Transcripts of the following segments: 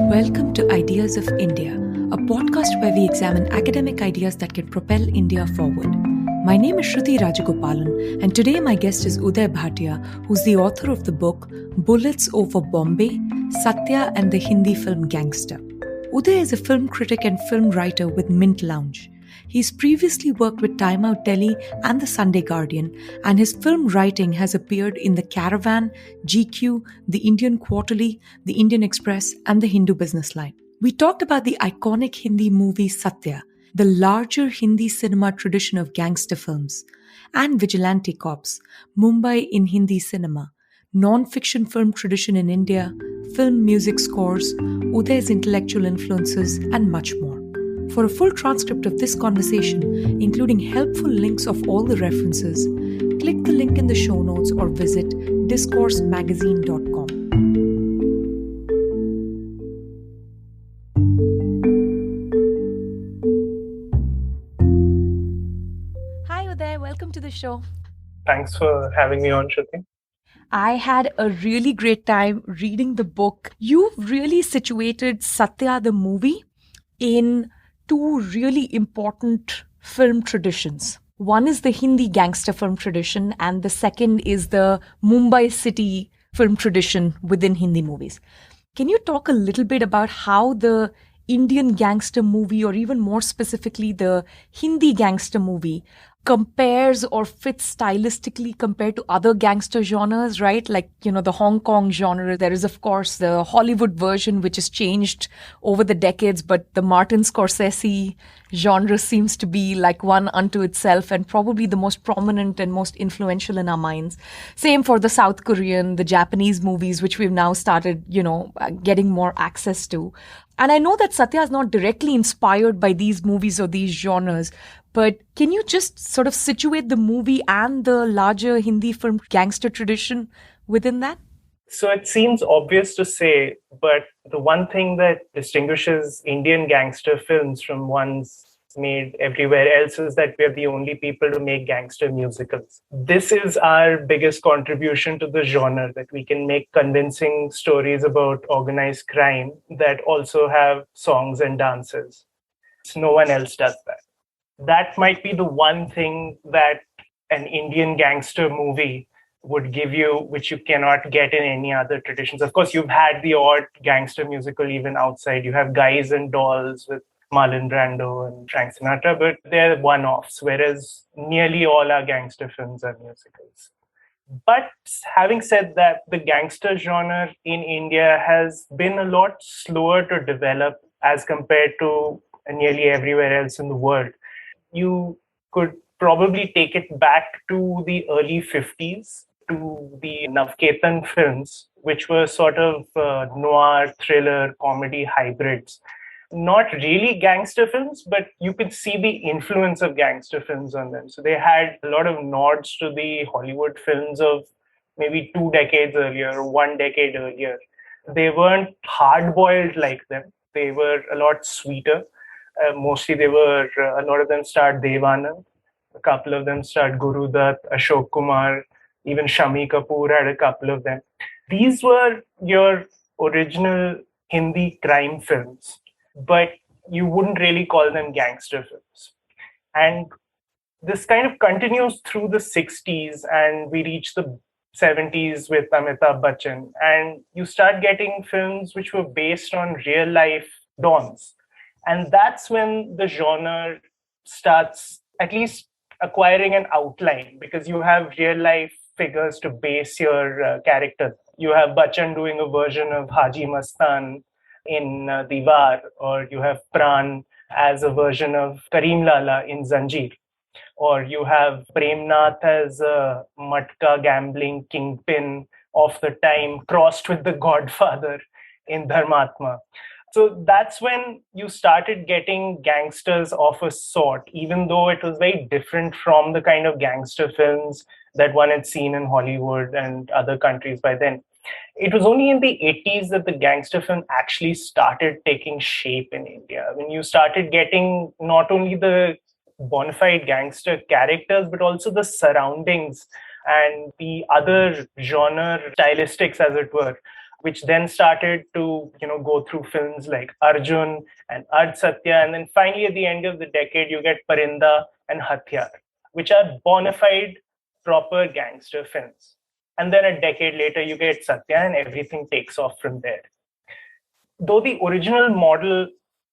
Welcome to Ideas of India, a podcast where we examine academic ideas that can propel India forward. My name is Shruti Rajagopalan, and today my guest is Uday Bhatia, who's the author of the book Bullets Over Bombay, Satya and the Hindi film Gangster. Uday is a film critic and film writer with Mint Lounge. He's previously worked with Time Out Delhi and The Sunday Guardian, and his film writing has appeared in The Caravan, GQ, The Indian Quarterly, The Indian Express, and The Hindu Business Line. We talked about the iconic Hindi movie Satya, the larger Hindi cinema tradition of gangster films, and Vigilante Cops, Mumbai in Hindi cinema, non-fiction film tradition in India, film music scores, Uday's intellectual influences, and much more. For a full transcript of this conversation, including helpful links of all the references, click the link in the show notes or visit discoursemagazine.com. Hi Uday, welcome to the show. Thanks for having me on, Shruti. I had a really great time reading the book. You've really situated Satya the movie in two really important film traditions. One is the Hindi gangster film tradition, and the second is the Mumbai city film tradition within Hindi movies. Can you talk a little bit about how the Indian gangster movie, or even more specifically the Hindi gangster movie, compares or fits stylistically compared to other gangster genres, right? Like, the Hong Kong genre. There is, of course, the Hollywood version, which has changed over the decades, but the Martin Scorsese genre seems to be like one unto itself and probably the most prominent and most influential in our minds. Same for the South Korean, the Japanese movies, which we've now started, getting more access to. And I know that Satya is not directly inspired by these movies or these genres, but can you just sort of situate the movie and the larger Hindi film gangster tradition within that? So it seems obvious to say, but the one thing that distinguishes Indian gangster films from ones made everywhere else is that we're the only people to make gangster musicals. This is our biggest contribution to the genre, that we can make convincing stories about organized crime that also have songs and dances. No one else does that. That might be the one thing that an Indian gangster movie would give you, which you cannot get in any other traditions. Of course, you've had the odd gangster musical even outside. You have Guys and Dolls with Marlon Brando and Frank Sinatra, but they're one-offs, whereas nearly all our gangster films are musicals. But having said that, the gangster genre in India has been a lot slower to develop as compared to nearly everywhere else in the world. You could probably take it back to the early 50s, to the Navketan films, which were sort of noir, thriller, comedy hybrids. Not really gangster films, but you could see the influence of gangster films on them. So they had a lot of nods to the Hollywood films of maybe 2 decades earlier, or 1 decade earlier. They weren't hard-boiled like them. They were a lot sweeter. Mostly a lot of them starred Dev Anand. A couple of them starred Guru Dutt, Ashok Kumar, even Shami Kapoor had a couple of them. These were your original Hindi crime films, but you wouldn't really call them gangster films. And this kind of continues through the 60s, and we reach the 70s with Amitabh Bachchan, and you start getting films which were based on real life dons. And that's when the genre starts at least acquiring an outline, because you have real life figures to base your character. You have Bachchan doing a version of Haji Mastan in Diwar, or you have Pran as a version of Kareem Lala in Zanjeer, or you have Premnath as a matka gambling kingpin of the time crossed with the Godfather in Dharmatma. So that's when you started getting gangsters of a sort, even though it was very different from the kind of gangster films that one had seen in Hollywood and other countries by then. It was only in the 80s that the gangster film actually started taking shape in India. When you started getting not only the bona fide gangster characters, but also the surroundings and the other genre stylistics, as it were, which then started to, go through films like Arjun and Ard Satya. And then finally, at the end of the decade, you get Parinda and Hathiyar, which are bona fide, proper gangster films. And then a decade later, you get Satya, and everything takes off from there. Though the original model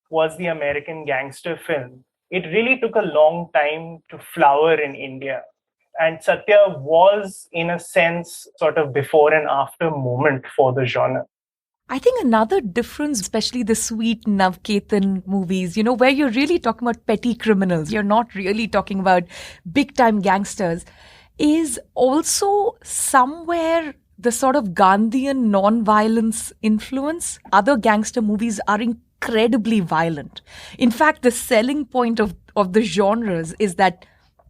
was the American gangster film, it really took a long time to flower in India. And Satya was, in a sense, sort of before and after moment for the genre. I think another difference, especially the sweet Navketan movies, where you're really talking about petty criminals, you're not really talking about big time gangsters, is also somewhere the sort of Gandhian non-violence influence. Other gangster movies are incredibly violent. In fact, the selling point of the genres is that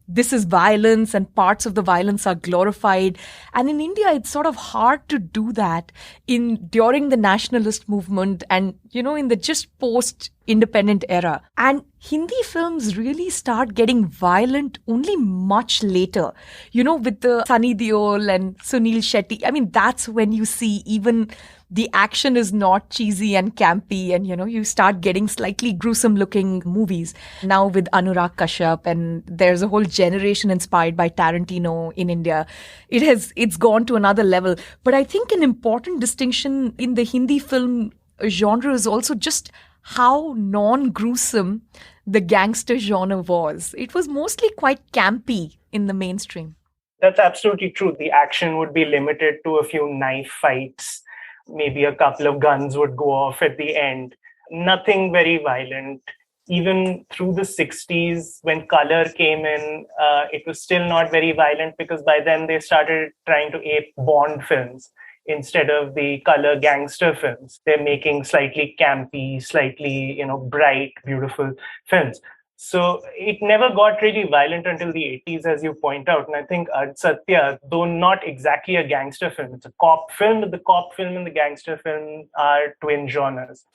this is violence and parts of the violence are glorified. And in India, it's sort of hard to do that during the nationalist movement and, in the just post-independent era. And Hindi films really start getting violent only much later, with the Sunny Deol and Sunil Shetty. I mean, that's when you see even the action is not cheesy and campy, and you start getting slightly gruesome looking movies now with Anurag Kashyap, and there's a whole generation inspired by Tarantino in India. It's gone to another level. But I think an important distinction in the Hindi film genre is also just how non-gruesome the gangster genre was. It was mostly quite campy in the mainstream. That's absolutely true. The action would be limited to a few knife fights. Maybe a couple of guns would go off at the end. Nothing very violent. Even through the 60s, when color came in, it was still not very violent because by then they started trying to ape Bond films instead of the color gangster films. They're making slightly campy, slightly, bright, beautiful films. So it never got really violent until the 80s, as you point out. And I think Ard Satya, though not exactly a gangster film, it's a cop film, but the cop film and the gangster film are twin genres.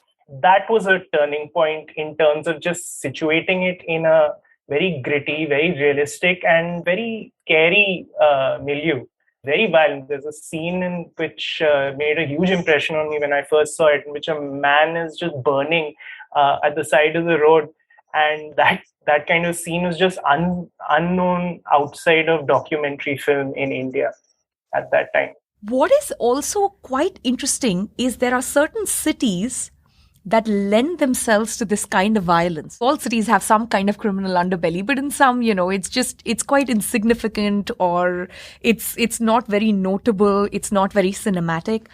That was a turning point in terms of just situating it in a very gritty, very realistic, and very scary milieu. Very violent. There's a scene in which made a huge impression on me when I first saw it, in which a man is just burning at the side of the road. And that kind of scene was just unknown outside of documentary film in India at that time. What is also quite interesting is there are certain cities that lend themselves to this kind of violence. All cities have some kind of criminal underbelly, but in some, it's quite insignificant, or it's not very notable, it's not very cinematic.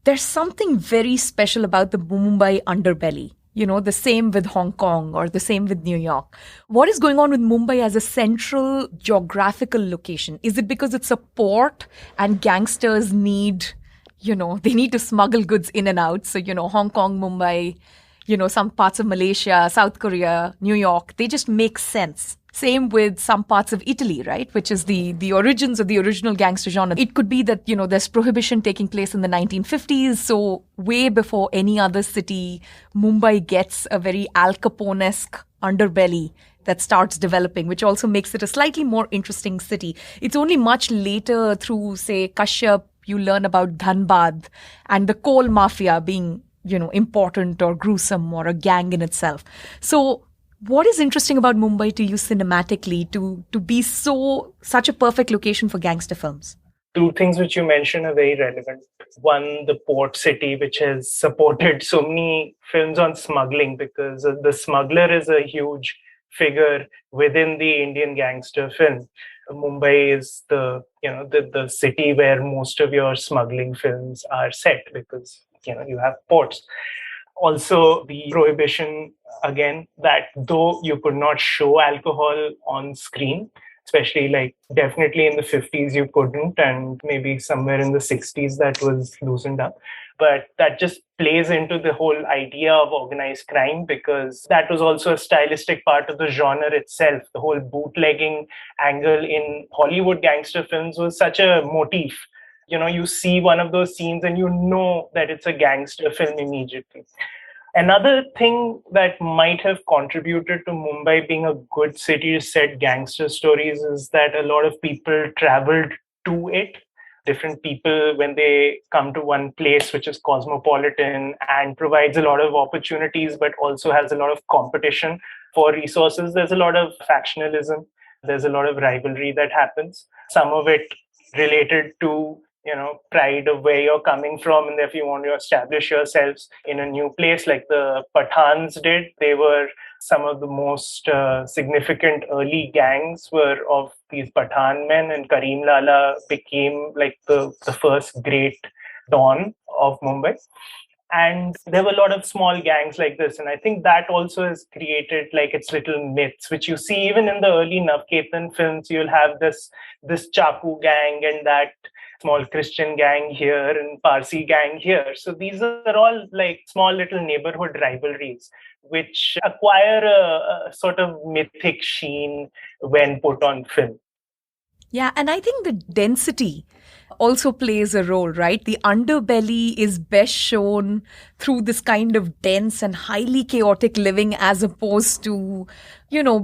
There's something very special about the Mumbai underbelly. The same with Hong Kong or the same with New York. What is going on with Mumbai as a central geographical location? Is it because it's a port and gangsters need, they need to smuggle goods in and out? So, Hong Kong, Mumbai, some parts of Malaysia, South Korea, New York, they just make sense. Same with some parts of Italy, right? Which is the origins of the original gangster genre. It could be that, there's prohibition taking place in the 1950s. So way before any other city, Mumbai gets a very Al Capone-esque underbelly that starts developing, which also makes it a slightly more interesting city. It's only much later through, say, Kashyap, you learn about Dhanbad and the coal mafia being, important or gruesome or a gang in itself. So what is interesting about Mumbai to you cinematically to be such a perfect location for gangster films? Two things which you mentioned are very relevant. One, the port city, which has supported so many films on smuggling, because the smuggler is a huge figure within the Indian gangster film. Mumbai is the city where most of your smuggling films are set, because you have ports. Also, the prohibition, again, that though you could not show alcohol on screen, especially definitely in the 50s you couldn't, and maybe somewhere in the 60s that was loosened up. But that just plays into the whole idea of organized crime, because that was also a stylistic part of the genre itself. The whole bootlegging angle in Hollywood gangster films was such a motif. You see one of those scenes and that it's a gangster film immediately. Another thing that might have contributed to Mumbai being a good city to set gangster stories is that a lot of people traveled to it different people when they come to one place which is cosmopolitan and provides a lot of opportunities, but also has a lot of competition for resources. There's a lot of factionalism. There's a lot of rivalry that happens. Some of it related to pride of where you're coming from, and if you want to establish yourselves in a new place like the Pathans did. They were some of the most significant early gangs were of these Pathan men, and Karim Lala became like the first great Don of Mumbai. And there were a lot of small gangs like this. And I think that also has created like its little myths, which you see even in the early Navketan films. You'll have this Chaku gang and that small Christian gang here and Parsi gang here. So these are all like small little neighborhood rivalries, which acquire a sort of mythic sheen when put on film. Yeah, and I think the density also plays a role, right? The underbelly is best shown through this kind of dense and highly chaotic living as opposed to,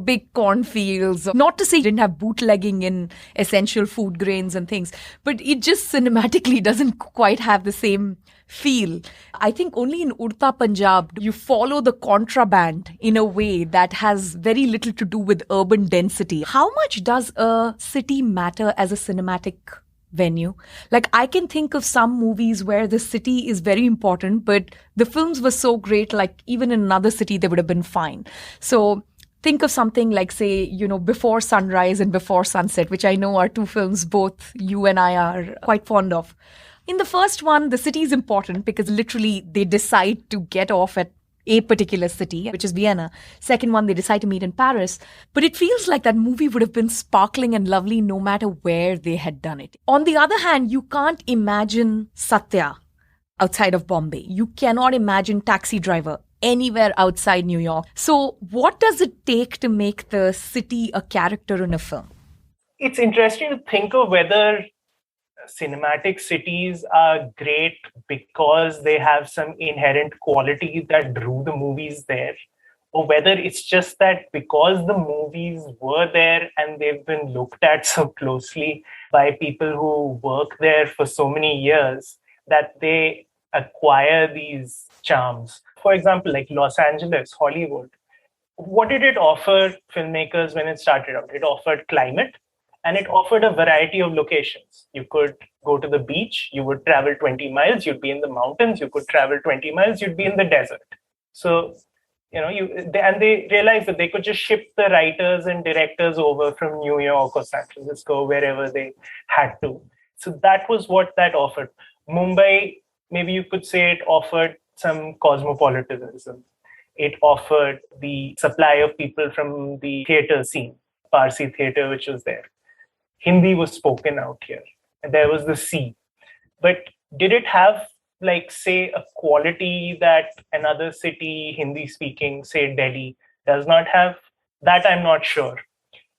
big cornfields. Not to say you didn't have bootlegging in essential food grains and things, but it just cinematically doesn't quite have the same feel. I think only in Urta Punjab you follow the contraband in a way that has very little to do with urban density. How much does a city matter as a cinematic venue? Like, I can think of some movies where the city is very important, but the films were so great, like even in another city, they would have been fine. So think of something like, say, Before Sunrise and Before Sunset, which I know are two films both you and I are quite fond of. In the first one, the city is important because literally they decide to get off at a particular city, which is Vienna. Second one, they decide to meet in Paris. But it feels like that movie would have been sparkling and lovely no matter where they had done it. On the other hand, you can't imagine Satya outside of Bombay. You cannot imagine Taxi Driver anywhere outside New York. So what does it take to make the city a character in a film? It's interesting to think of whether cinematic cities are great because they have some inherent quality that drew the movies there, or whether it's just that because the movies were there and they've been looked at so closely by people who work there for so many years that they acquire these charms. For example, like Los Angeles, Hollywood, what did it offer filmmakers when it started out? It offered climate. And it offered a variety of locations. You could go to the beach, you would travel 20 miles, you'd be in the mountains, you could travel 20 miles, you'd be in the desert. So, they realized that they could just ship the writers and directors over from New York or San Francisco, wherever they had to. So that was what that offered. Mumbai, maybe you could say it offered some cosmopolitanism. It offered the supply of people from the theater scene, Parsi theater, which was there. Hindi was spoken out here, and there was the sea. But did it have, like, say, a quality that another city, Hindi speaking, say Delhi, does not have? That I'm not sure.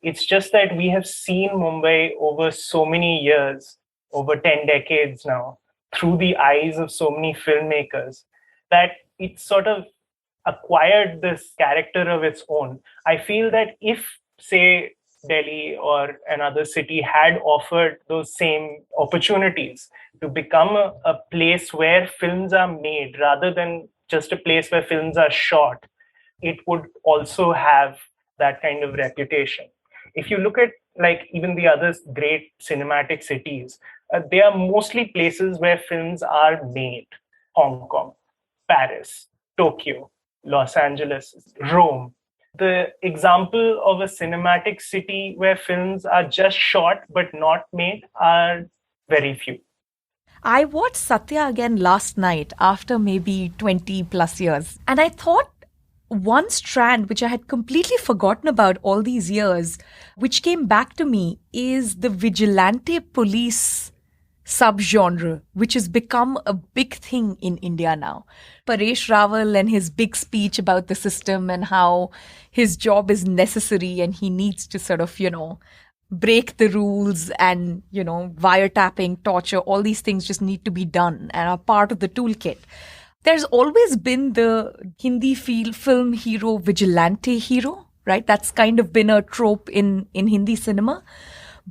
It's just that we have seen Mumbai over so many years, over 10 decades now, through the eyes of so many filmmakers, that it sort of acquired this character of its own. I feel that if, say, Delhi or another city had offered those same opportunities to become a place where films are made rather than just a place where films are shot, it would also have that kind of reputation. If you look at like even the other great cinematic cities, they are mostly places where films are made. Hong Kong, Paris, Tokyo, Los Angeles, Rome. The example of a cinematic city where films are just shot but not made are very few. I watched Satya again last night after maybe 20 plus years. And I thought one strand which I had completely forgotten about all these years, which came back to me, is the vigilante police subgenre, which has become a big thing in India now. Paresh Rawal and his big speech about the system and how his job is necessary and he needs to sort of, break the rules and, wiretapping, torture, all these things just need to be done and are part of the toolkit. There's always been the Hindi film hero, vigilante hero, right? That's kind of been a trope in Hindi cinema.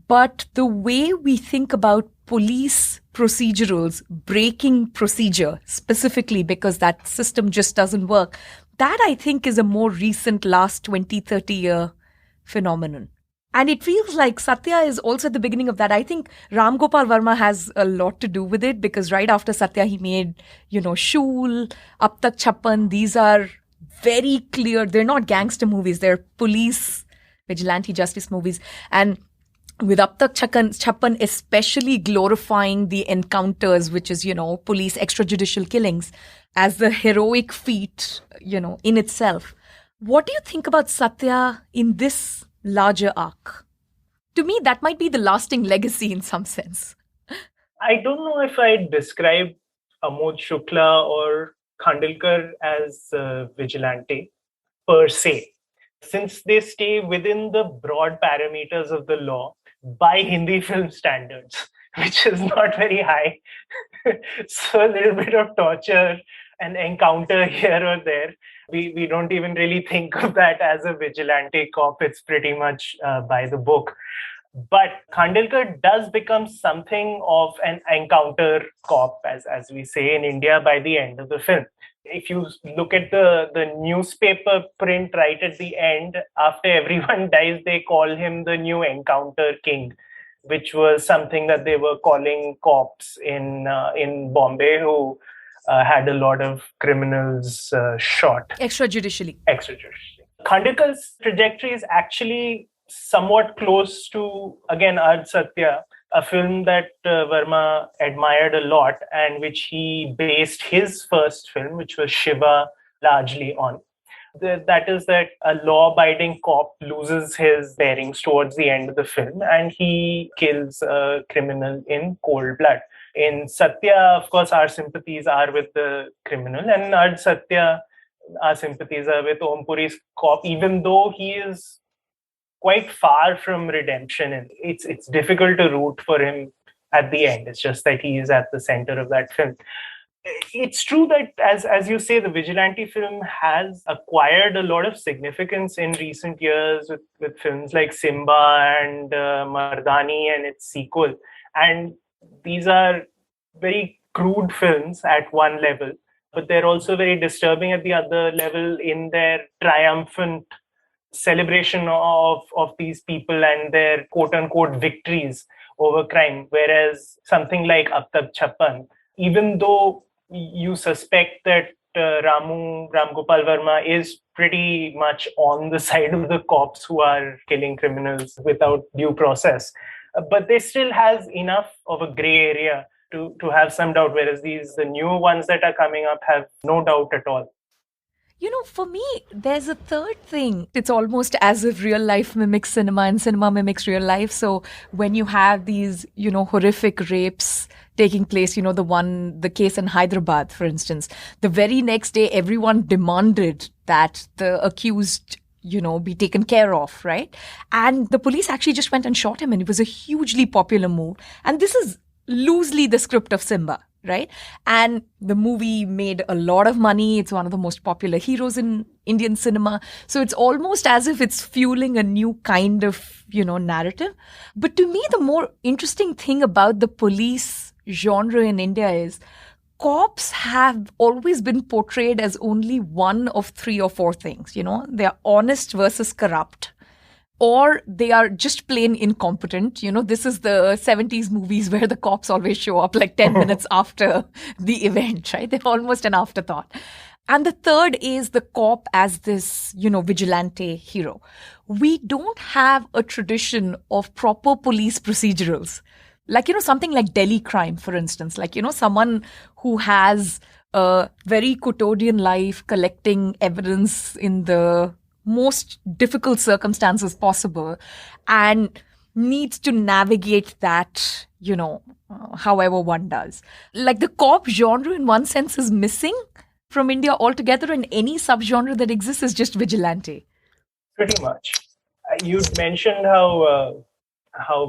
But the way we think about police procedurals breaking procedure specifically because that system just doesn't work, that I think is a more recent last 20, 30-year phenomenon. And it feels like Satya is also at the beginning of that. I think Ram Gopal Varma has a lot to do with it because right after Satya, he made, Shool, Ab Tak Chappan. These are very clear. They're not gangster movies. They're police, vigilante justice movies. And with Ab Tak Chappan especially glorifying the encounters, which is, police extrajudicial killings as the heroic feat, in itself. What do you think about Satya in this larger arc? To me, that might be the lasting legacy in some sense. I don't know if I'd describe Amod Shukla or Khandilkar as vigilante per se, since they stay within the broad parameters of the law by Hindi film standards, which is not very high. So a little bit of torture, an encounter here or there. We don't even really think of that as a vigilante cop. It's pretty much by the book. But Khandilkar does become something of an encounter cop, as we say in India, by the end of the film. If you look at the newspaper print right at the end, after everyone dies, they call him the new encounter king, which was something that they were calling cops in Bombay who had a lot of criminals shot. Extrajudicially. Khandilkar's trajectory is actually somewhat close to, again, Arj Satya, a film that Verma admired a lot and which he based his first film, which was Shiva, largely on. That is that a law-abiding cop loses his bearings towards the end of the film and he kills a criminal in cold blood. In Satya, of course, our sympathies are with the criminal, and in Arj Satya, our sympathies are with Om Puri's cop, even though he is quite far from redemption. And it's difficult to root for him at the end. It's just that he is at the center of that film. It's true that, as you say, the vigilante film has acquired a lot of significance in recent years with films like Simba and Mardani and its sequel. And these are very crude films at one level, but they're also very disturbing at the other level in their triumphant celebration of these people and their quote-unquote victories over crime. Whereas something like Ab Tak Chappan, even though you suspect that Ram Gopal Varma is pretty much on the side of the cops who are killing criminals without due process, but they still has enough of a gray area to have some doubt, whereas the new ones that are coming up have no doubt at all. For me, there's a third thing. It's almost as if real life mimics cinema and cinema mimics real life. So when you have these, horrific rapes taking place, the case in Hyderabad, for instance, the very next day, everyone demanded that the accused, be taken care of, right? And the police actually just went and shot him, and it was a hugely popular move. And this is loosely the script of Simba, right? And the movie made a lot of money. It's one of the most popular heroes in Indian cinema. So it's almost as if it's fueling a new kind of, narrative. But to me, the more interesting thing about the police genre in India is cops have always been portrayed as only one of 3 or 4 things. They're honest versus corrupt, or they are just plain incompetent. This is the 70s movies where the cops always show up like 10 minutes after the event, right? They're almost an afterthought. And the third is the cop as this, vigilante hero. We don't have a tradition of proper police procedurals. Like, something like Delhi crime, for instance, like, someone who has a very quotidian life collecting evidence in the most difficult circumstances possible and needs to navigate that, however one does. Like the cop genre in one sense is missing from India altogether, and any subgenre that exists is just vigilante. Pretty much. You mentioned how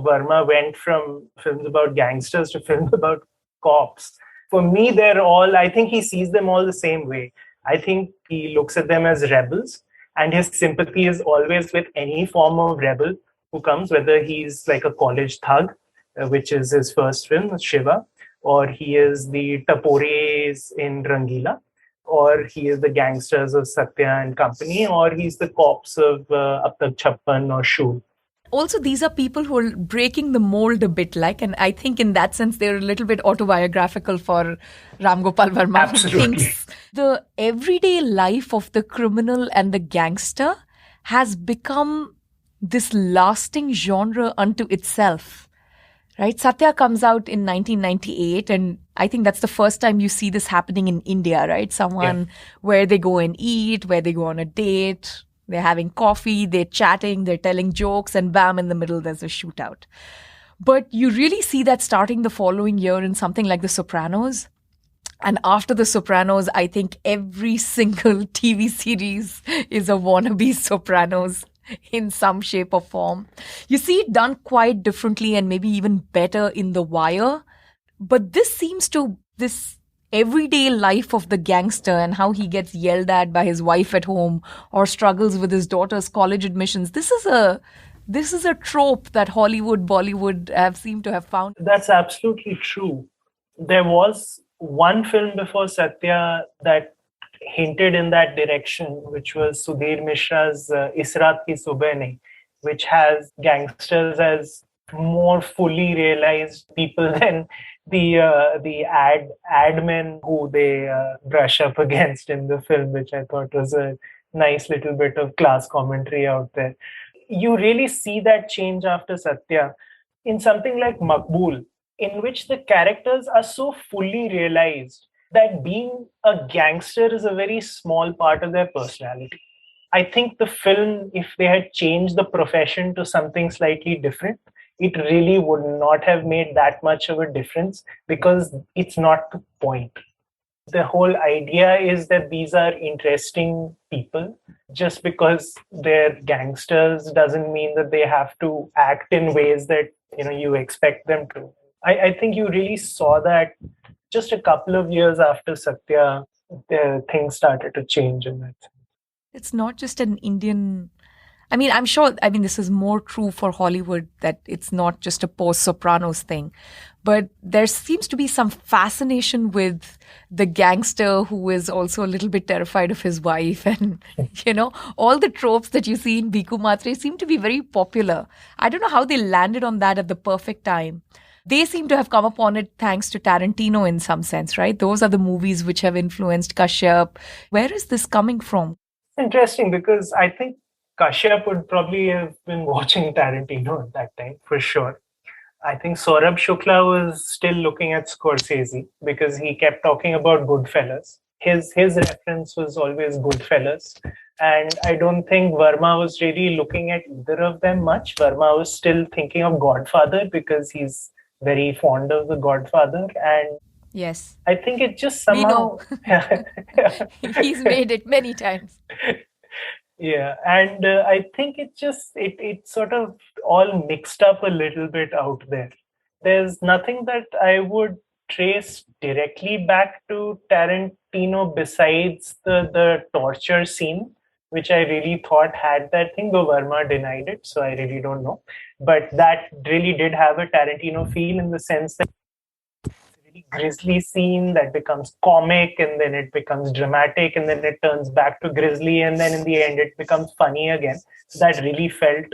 Verma went from films about gangsters to films about cops. For me, I think he sees them all the same way. I think he looks at them as rebels, and his sympathy is always with any form of rebel who comes, whether he's like a college thug which is his first film, Shiva, or he is the Tapores in Rangila, or he is the gangsters of Satya and company, or he's the cops of Ab Tak Chappan or Shool. Also, these are people who are breaking the mold a bit, like, and I think in that sense they're a little bit autobiographical for Ram Gopal Verma, Absolutely. who thinks the everyday life of the criminal and the gangster has become this lasting genre unto itself. Right? Satya comes out in 1998, and I think that's the first time you see this happening in India, right? Someone where they go and eat, where they go on a date, they're having coffee, they're chatting, they're telling jokes, and bam, in the middle there's a shootout. But you really see that starting the following year in something like The Sopranos. And after The Sopranos, I think every single TV series is a wannabe Sopranos in some shape or form. You see it done quite differently and maybe even better in The Wire. But this everyday life of the gangster and how he gets yelled at by his wife at home or struggles with his daughter's college admissions. This is a trope that Hollywood, Bollywood have seemed to have found. That's absolutely true. There was one film before Satya that hinted in that direction, which was Sudhir Mishra's Israt Ki Subah Nahi, which has gangsters as more fully realized people than the admin who they brush up against in the film, which I thought was a nice little bit of class commentary out there. You really see that change after Satya in something like Maqbool, in which the characters are so fully realized that being a gangster is a very small part of their personality. I think the film, if they had changed the profession to something slightly different, it really would not have made that much of a difference because it's not the point. The whole idea is that these are interesting people. Just because they're gangsters doesn't mean that they have to act in ways that you expect them to. I think you really saw that just a couple of years after Satya, things started to change in that sense. It's not just an Indian. I'm sure, this is more true for Hollywood, that it's not just a post-Sopranos thing. But there seems to be some fascination with the gangster who is also a little bit terrified of his wife. And, all the tropes that you see in Bhiku Matre seem to be very popular. I don't know how they landed on that at the perfect time. They seem to have come upon it thanks to Tarantino in some sense, right? Those are the movies which have influenced Kashyap. Where is this coming from? Interesting, because I think Kashyap would probably have been watching Tarantino at that time, for sure. I think Saurabh Shukla was still looking at Scorsese because he kept talking about Goodfellas. His reference was always Goodfellas. And I don't think Verma was really looking at either of them much. Verma was still thinking of Godfather because he's very fond of The Godfather. And yes, I think it just somehow... He's made it many times. Yeah, and I think it sort of all mixed up a little bit out there. There's nothing that I would trace directly back to Tarantino besides the torture scene, which I really thought had that thing, though Verma denied it, so I really don't know. But that really did have a Tarantino feel in the sense that really grisly scene that becomes comic and then it becomes dramatic and then it turns back to grisly and then in the end it becomes funny again. That really felt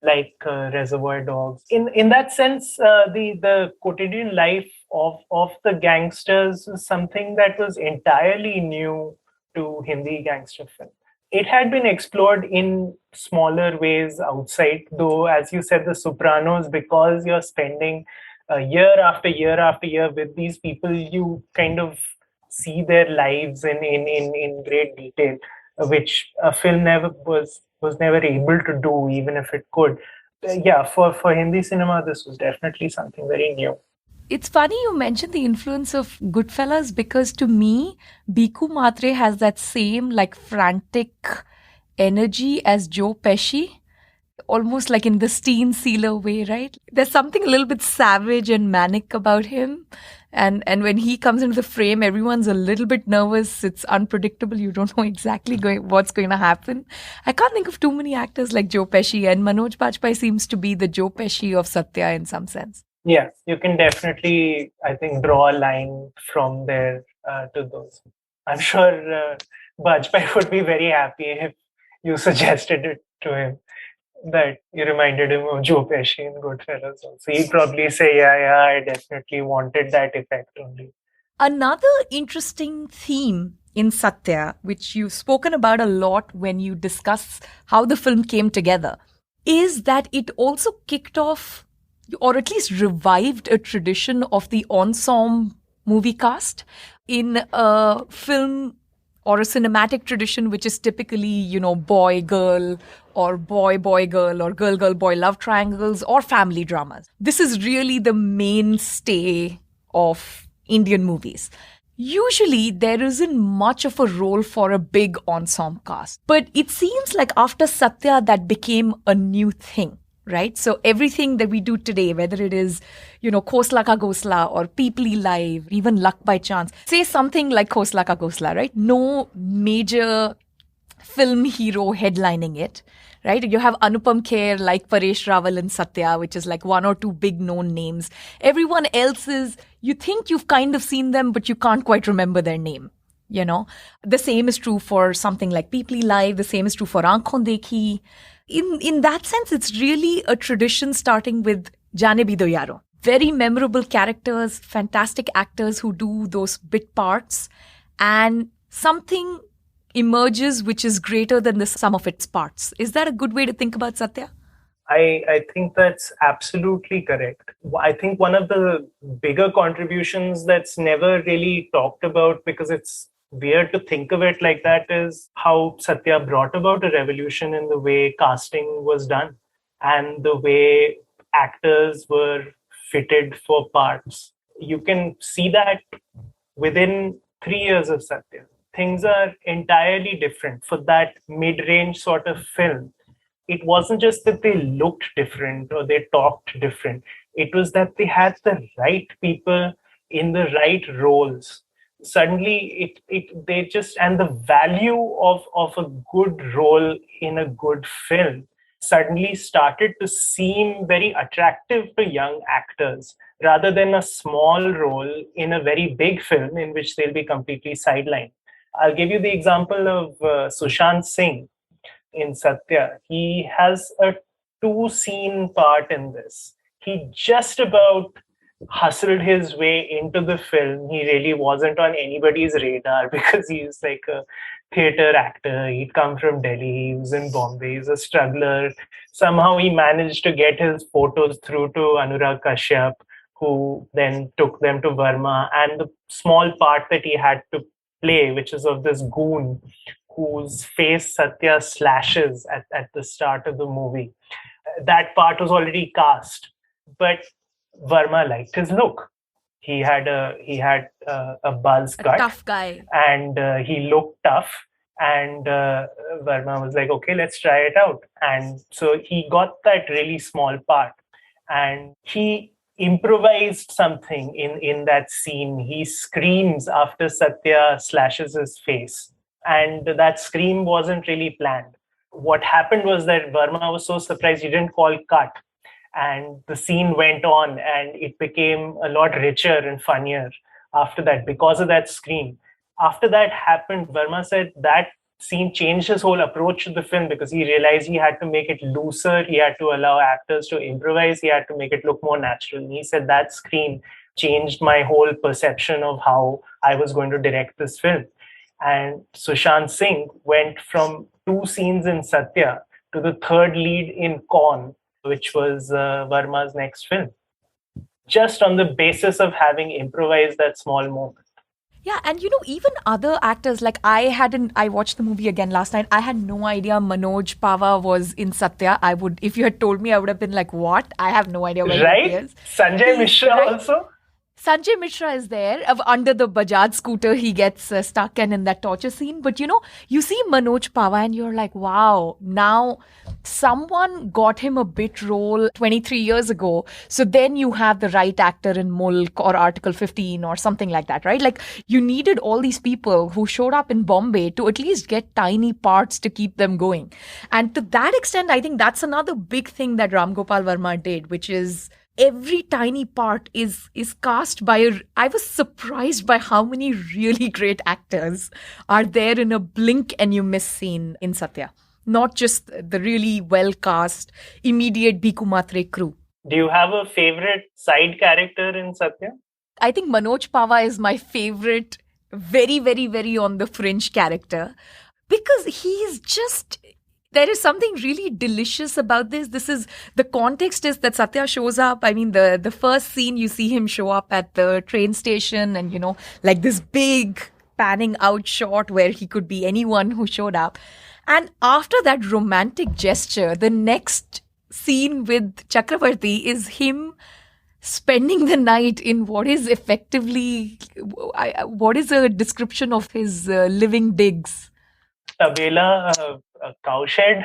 like Reservoir Dogs. In that sense, the quotidian life of the gangsters was something that was entirely new to Hindi gangster film. It had been explored in smaller ways outside, though, as you said, The Sopranos, because you're spending year after year after year with these people, you kind of see their lives in great detail, which a film was never able to do, even if it could. For Hindi cinema, this was definitely something very new. It's funny you mentioned the influence of Goodfellas because to me, Bhiku Matre has that same frantic energy as Joe Pesci. Almost like in the Steen Sealer way, right? There's something a little bit savage and manic about him. And when he comes into the frame, everyone's a little bit nervous. It's unpredictable. You don't know exactly what's going to happen. I can't think of too many actors like Joe Pesci, and Manoj Bajpayee seems to be the Joe Pesci of Satya in some sense. Yeah, you can definitely, I think, draw a line from there to those. I'm sure Bajpai would be very happy if you suggested it to him, that you reminded him of Joe Pesci in Goodfellas. Also, he'd probably say, "Yeah, yeah, I definitely wanted that effect only." Another interesting theme in Satya, which you've spoken about a lot when you discuss how the film came together, is that it also kicked off or at least revived a tradition of the ensemble movie cast in a film or a cinematic tradition, which is typically, boy girl or boy boy girl or girl girl boy love triangles or family dramas. This is really the mainstay of Indian movies. Usually, there isn't much of a role for a big ensemble cast, but it seems like after Satya, that became a new thing, right? So everything that we do today, whether it is, Khosla Ka Ghosla or Peeply Live, even Luck by Chance, say something like Khosla Ka Ghosla, right? No major film hero headlining it, right? You have Anupam Kher like Paresh Rawal and Satya, which is like one or two big known names. Everyone else is, you think you've kind of seen them, but you can't quite remember their name. The same is true for something like Peeply Live. The same is true for Aankhon Dekhi. In that sense, it's really a tradition starting with Jaane Bhi Do Yaro. Very memorable characters, fantastic actors who do those bit parts, and something emerges which is greater than the sum of its parts. Is that a good way to think about Satya? I think that's absolutely correct. I think one of the bigger contributions that's never really talked about, because it's weird to think of it like that, is how Satya brought about a revolution in the way casting was done and the way actors were fitted for parts. You can see that within 3 years of Satya. Things are entirely different for that mid range sort of film. It wasn't just that they looked different or they talked different, it was that they had the right people in the right roles. Suddenly they just, and the value of a good role in a good film suddenly started to seem very attractive to young actors, rather than a small role in a very big film in which they'll be completely sidelined. I'll give you the example of Sushant Singh in Satya. He has a two-scene part in this. He just about hustled his way into the film. He really wasn't on anybody's radar because he's like a theater actor. He'd come from Delhi. He was in Bombay. He's a struggler. Somehow he managed to get his photos through to Anurag Kashyap, who then took them to Verma. And the small part that he had to play, which is of this goon whose face Satya slashes at the start of the movie, that part was already cast. But Verma liked his look. He had a buzz cut, tough guy, and he looked tough. And Verma was like, "Okay, let's try it out." And so he got that really small part, and he improvised something in that scene. He screams after Satya slashes his face, and that scream wasn't really planned. What happened was that Verma was so surprised he didn't call cut, and the scene went on, and it became a lot richer and funnier after that because of that scream. After that happened, Verma said that scene changed his whole approach to the film, because he realized he had to make it looser, he had to allow actors to improvise, he had to make it look more natural. And he said that screen changed my whole perception of how I was going to direct this film. And Sushant Singh went from two scenes in Satya to the third lead in Kaun, which was Verma's next film, just on the basis of having improvised that small moment. Yeah, and even other actors, like I watched the movie again last night. I had no idea Manoj Pava was in Satya. If you had told me, I would have been like, what? I have no idea where he is. Sanjay Mishra right? Also? Sanjay Mishra is there. Under the Bajaj scooter, he gets stuck and in that torture scene. But you see Manoj Pava and you're like, wow, now someone got him a bit role 23 years ago. So then you have the right actor in Mulk or Article 15 or something like that, right? Like you needed all these people who showed up in Bombay to at least get tiny parts to keep them going. And to that extent, I think that's another big thing that Ram Gopal Verma did, which is every tiny part is cast by I was surprised by how many really great actors are there in a blink and you miss scene in Satya. Not just the really well cast immediate Bhiku Matre crew. Do you have a favorite side character in Satya? I think Manoj Pava is my favorite, very, very, very on the fringe character because he's just. There is something really delicious about this. This is the context is that Satya shows up. I mean, the first scene you see him show up at the train station and, like this big panning out shot where he could be anyone who showed up. And after that romantic gesture, the next scene with Chakravarti is him spending the night in what is effectively, what is a description of his living digs? Tabela, a cowshed.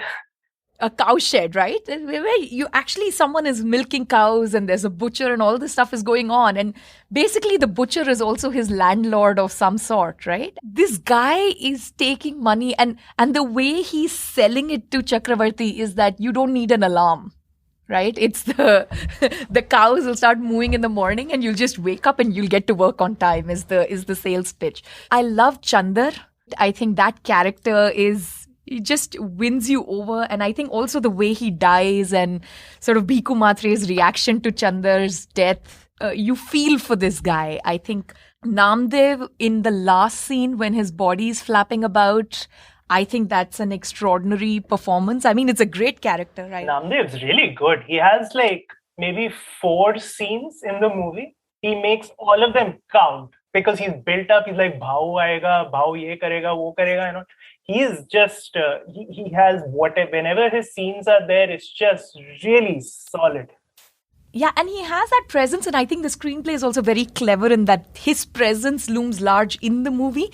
A cowshed, right? Where you actually someone is milking cows and there's a butcher and all this stuff is going on. And basically the butcher is also his landlord of some sort, right? This guy is taking money and the way he's selling it to Chakravarti is that you don't need an alarm. Right? It's the cows will start mooing in the morning and you'll just wake up and you'll get to work on time is the sales pitch. I love Chandar. I think that character he just wins you over. And I think also the way he dies and sort of Bhiku Matre's reaction to Chandar's death, you feel for this guy. I think Namdev in the last scene when his body is flapping about, I think that's an extraordinary performance. I mean, it's a great character, right? Namdev's really good. He has like maybe 4 scenes in the movie. He makes all of them count because he's built up. He's like, bhau aayega, bhau ye karega, wo karega. He's just, he has whatever, whenever his scenes are there, it's just really solid. Yeah, and he has that presence. And I think the screenplay is also very clever in that his presence looms large in the movie.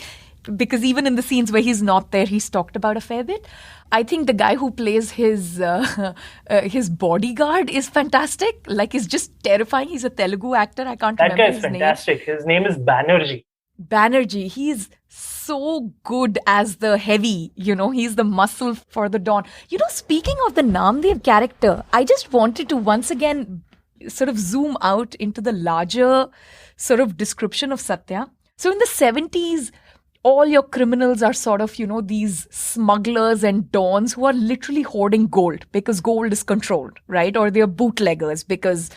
Because even in the scenes where he's not there, he's talked about a fair bit. I think the guy who plays his bodyguard is fantastic. Like, he's just terrifying. He's a Telugu actor. I can't remember his name. That guy's fantastic. His name is Banerjee. Banerjee. He's so good as the heavy. He's the muscle for the dawn. Speaking of the Namdev character, I just wanted to once again sort of zoom out into the larger sort of description of Satya. So in the 70s, all your criminals are sort of, these smugglers and dons who are literally hoarding gold because gold is controlled, right? Or they're bootleggers because,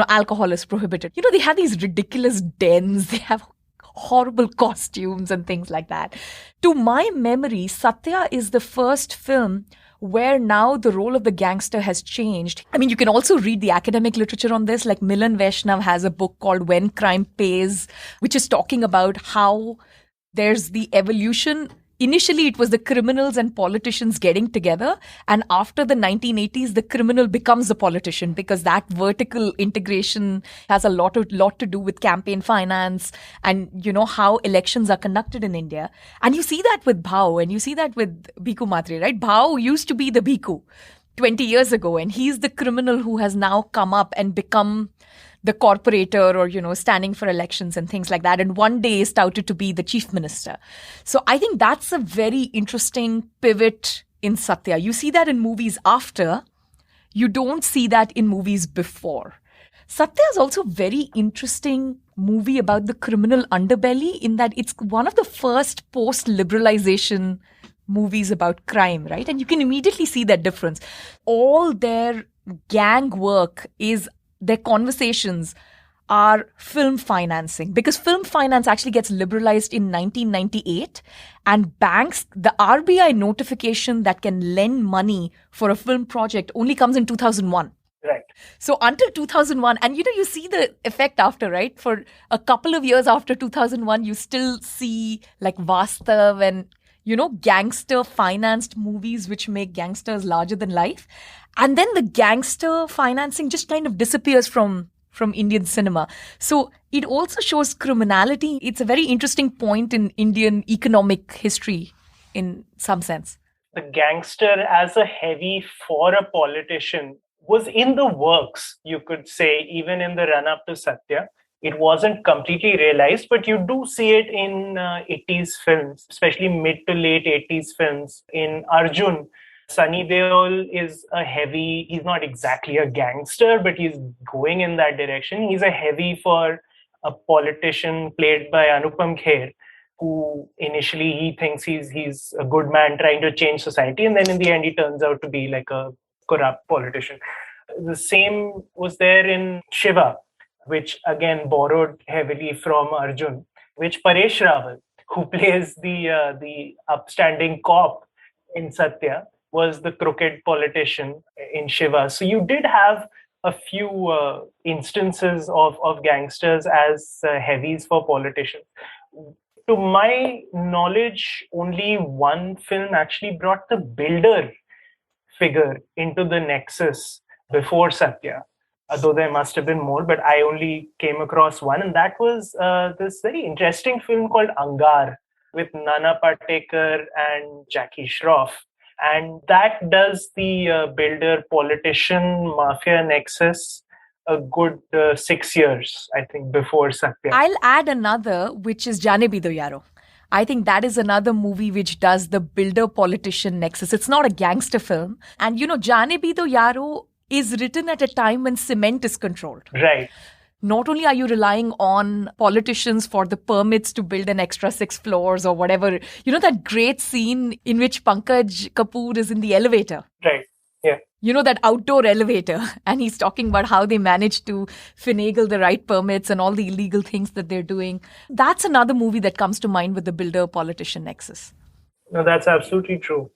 alcohol is prohibited. They have these ridiculous dens. They have horrible costumes and things like that. To my memory, Satya is the first film where now the role of the gangster has changed. I mean, you can also read the academic literature on this. Like Milan Vaishnav has a book called When Crime Pays, which is talking about how there's the evolution. Initially, it was the criminals and politicians getting together. And after the 1980s, the criminal becomes the politician because that vertical integration has a lot to do with campaign finance and, how elections are conducted in India. And you see that with Bhau and you see that with Bhiku Matre, right? Bhau used to be the Bhiku 20 years ago. And he's the criminal who has now come up and become the corporator or, standing for elections and things like that. And one day is touted to be the chief minister. So I think that's a very interesting pivot in Satya. You see that in movies after. You don't see that in movies before. Satya is also a very interesting movie about the criminal underbelly in that it's one of the first post-liberalization movies about crime, right? And you can immediately see that difference. All their gang work is their conversations are film financing because film finance actually gets liberalized in 1998 and banks, the RBI notification that can lend money for a film project only comes in 2001. Right. So until 2001, and you see the effect after, right? For a couple of years after 2001, you still see like Vastav and, gangster financed movies which make gangsters larger than life. And then the gangster financing just kind of disappears from Indian cinema. So it also shows criminality. It's a very interesting point in Indian economic history in some sense. The gangster as a heavy for a politician was in the works, you could say, even in the run-up to Satya. It wasn't completely realized, but you do see it in 80s films, especially mid to late 80s films. In Arjun, Sunny Deol is he's not exactly a gangster, but he's going in that direction. He's a heavy for a politician played by Anupam Kher, who initially he thinks he's a good man trying to change society, and then in the end he turns out to be like a corrupt politician. The same was there in Shiva, which again borrowed heavily from Arjun, which Paresh Rawal, who plays the upstanding cop in Satya, was the crooked politician in Shiva. So you did have a few instances of gangsters as heavies for politicians. To my knowledge, only one film actually brought the builder figure into the nexus before Satya. Though there must have been more, but I only came across one, and that was this very interesting film called Angar with Nana Patekar and Jackie Shroff. And that does the builder politician mafia nexus a good 6 years, I think, before Satya. I'll add another, which is Jaane Bhi Do Yaro. I think that is another movie which does the builder politician nexus. It's not a gangster film. And Jaane Bhi Do Yaro is written at a time when cement is controlled. Right. Not only are you relying on politicians for the permits to build an extra 6 floors or whatever, that great scene in which Pankaj Kapoor is in the elevator. Right. Yeah. That outdoor elevator, and he's talking about how they managed to finagle the right permits and all the illegal things that they're doing. That's another movie that comes to mind with the builder politician nexus. No, that's absolutely true.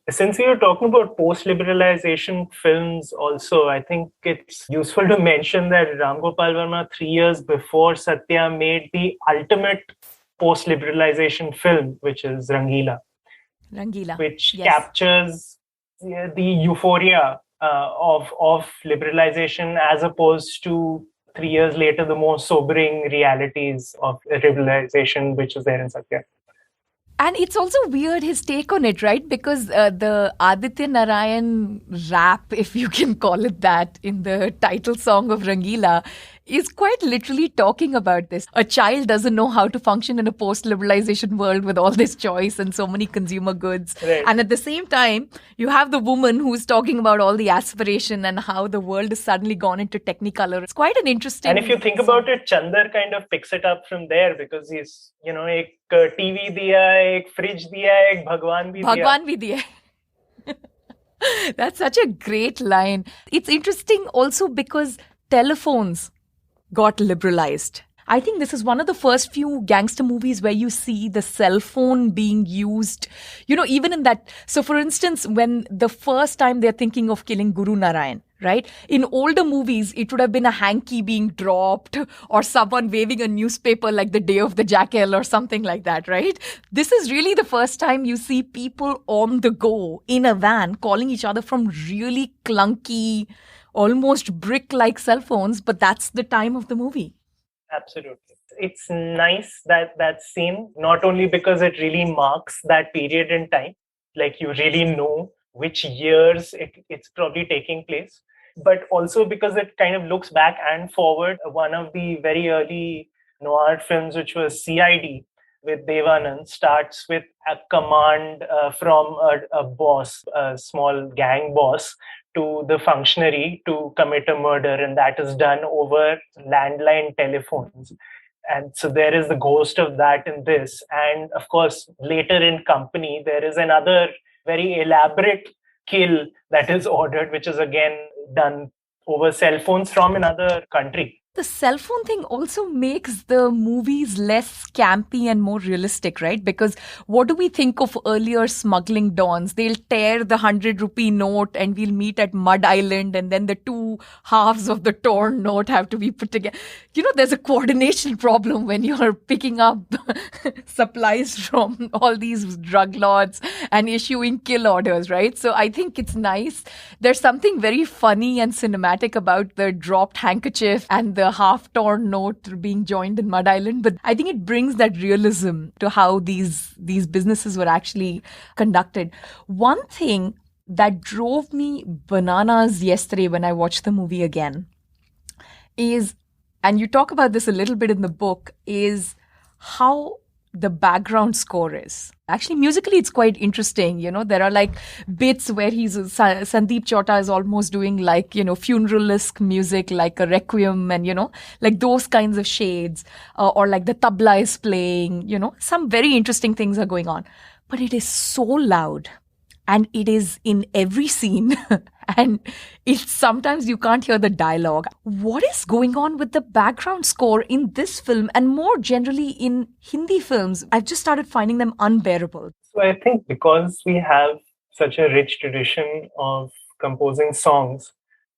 Since we were talking about post-liberalization films also, I think it's useful to mention that Ram Gopal Varma 3 years before Satya made the ultimate post-liberalization film, which is Rangila. Which captures the euphoria of liberalization as opposed to 3 years later, the more sobering realities of liberalization, which is there in Satya. And it's also weird, his take on it, right? Because the Aditya Narayan rap, if you can call it that, in the title song of Rangila, is quite literally talking about this. A child doesn't know how to function in a post-liberalization world with all this choice and so many consumer goods. Right. And at the same time, you have the woman who's talking about all the aspiration and how the world has suddenly gone into technicolor. It's quite an interesting... And if you think about it, Chandar kind of picks it up from there because he's, ek TV diya, ek fridge diya, ek Bhagwan bhi diya. Bhagwan bhi diya. That's such a great line. It's interesting also because telephones got liberalized. I think this is one of the first few gangster movies where you see the cell phone being used, even in that. So for instance, when the first time they're thinking of killing Guru Narayan, right? In older movies, it would have been a hanky being dropped or someone waving a newspaper like the Day of the Jackal or something like that, right? This is really the first time you see people on the go in a van calling each other from really clunky, almost brick-like cell phones, but that's the time of the movie. Absolutely. It's nice that scene, not only because it really marks that period in time, like you really know which years it's probably taking place, but also because it kind of looks back and forward. One of the very early noir films, which was CID with Devanand, starts with a command from a boss, a small gang boss, to the functionary to commit a murder, and that is done over landline telephones. And so there is the ghost of that in this. And of course, later in Company, there is another very elaborate kill that is ordered, which is again done over cell phones from another country. The cell phone thing also makes the movies less campy and more realistic, right? Because what do we think of earlier smuggling dons? They'll tear the 100 rupee note and we'll meet at Mud Island, and then the two halves of the torn note have to be put together. There's a coordination problem when you're picking up supplies from all these drug lords and issuing kill orders, right? So I think it's nice. There's something very funny and cinematic about the dropped handkerchief and the half-torn note being joined in Mud Island, but I think it brings that realism to how these businesses were actually conducted. One thing that drove me bananas yesterday when I watched the movie again is, and you talk about this a little bit in the book, is how the background score is. Actually, musically, it's quite interesting. There are like bits where Sandeep Chauta is almost doing like, funeralesque music, like a requiem and, like those kinds of shades, or like the tabla is playing, some very interesting things are going on. But it is so loud and it is in every scene. And it's sometimes you can't hear the dialogue. What is going on with the background score in this film and more generally in Hindi films? I've just started finding them unbearable. So I think because we have such a rich tradition of composing songs,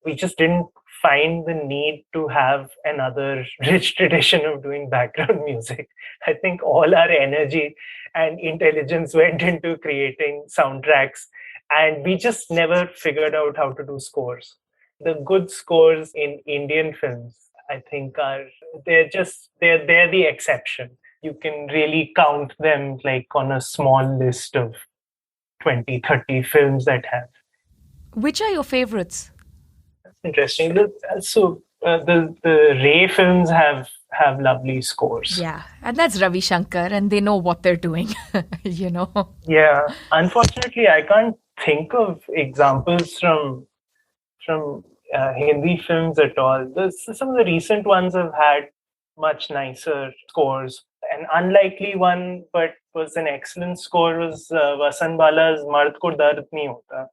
we just didn't find the need to have another rich tradition of doing background music. I think all our energy and intelligence went into creating soundtracks, and we just never figured out how to do scores. The good scores in Indian films, I think, they're the exception. You can really count them like on a small list of 20, 30 films that have. Which are your favorites? That's interesting. The Ray films have lovely scores. Yeah, and that's Ravi Shankar, and they know what they're doing, Yeah, unfortunately, I can't think of examples from Hindi films at all. Some of the recent ones have had much nicer scores. An unlikely one, but was an excellent score, was Vasan Bala's Mard Ko Dard Nahi Hota.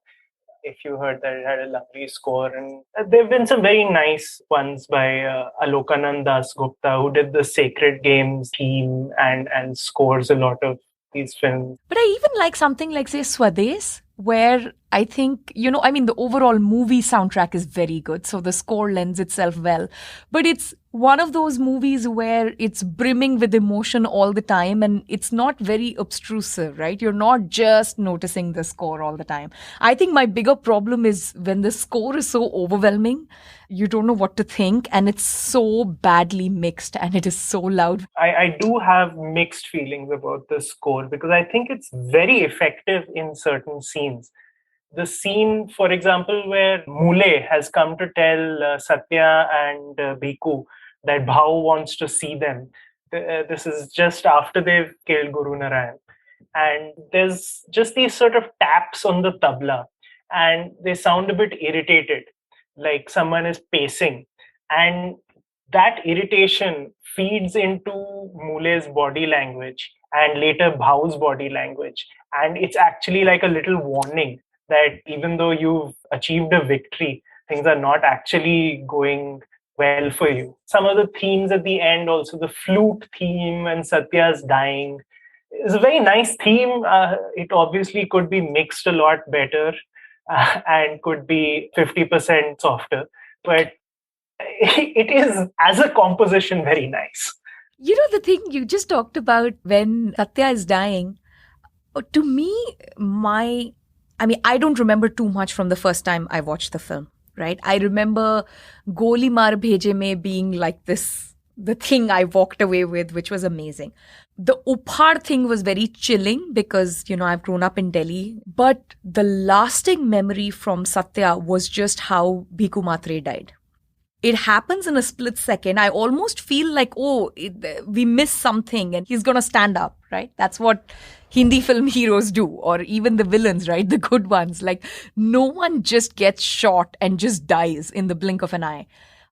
If you heard that, it had a lovely score. And there have been some very nice ones by Alokanand Das Gupta, who did the Sacred Games theme and scores a lot of these films. But I even like something like, say, Swades, where I think, the overall movie soundtrack is very good. So the score lends itself well. But it's one of those movies where it's brimming with emotion all the time and it's not very obtrusive, right? You're not just noticing the score all the time. I think my bigger problem is when the score is so overwhelming, you don't know what to think and it's so badly mixed and it is so loud. I do have mixed feelings about the score because I think it's very effective in certain scenes. The scene, for example, where Mule has come to tell Satya and Bhiku that Bhau wants to see them. This is just after they've killed Guru Narayan. And there's just these sort of taps on the tabla and they sound a bit irritated, like someone is pacing. And that irritation feeds into Mule's body language and later Bhau's body language. And it's actually like a little warning that even though you've achieved a victory, things are not actually going well for you. Some of the themes at the end, also the flute theme and Satya's dying, is a very nice theme. It obviously could be mixed a lot better and could be 50% softer. But it is, as a composition, very nice. The thing you just talked about when Satya is dying, to me, I don't remember too much from the first time I watched the film, right? I remember Goli Maar Bheje Mein being like this, the thing I walked away with, which was amazing. The Uphar thing was very chilling because, I've grown up in Delhi. But the lasting memory from Satya was just how Bhiku Matre died. It happens in a split second. I almost feel like, we missed something and he's going to stand up, right? That's what Hindi film heroes do, or even the villains, right? The good ones. Like, no one just gets shot and just dies in the blink of an eye.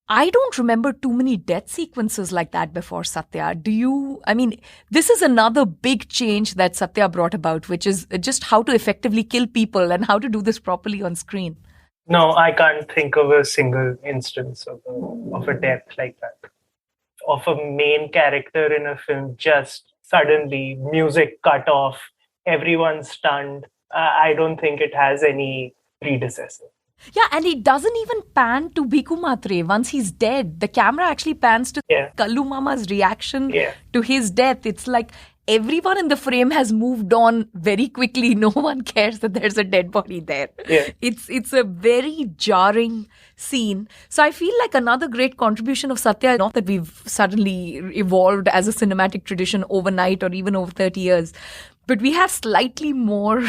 I don't remember too many death sequences like that before Satya. Do you? This is another big change that Satya brought about, which is just how to effectively kill people and how to do this properly on screen. No, I can't think of a single instance of a death like that. Of a main character in a film, just suddenly music cut off, everyone's stunned. I don't think it has any predecessor. Yeah, and it doesn't even pan to Bhiku Matre once he's dead. The camera actually pans to Kallu Mama's reaction to his death. It's like everyone in the frame has moved on very quickly. No one cares that there's a dead body there. Yeah. It's a very jarring scene. So I feel like another great contribution of Satya, not that we've suddenly evolved as a cinematic tradition overnight or even over 30 years, but we have slightly more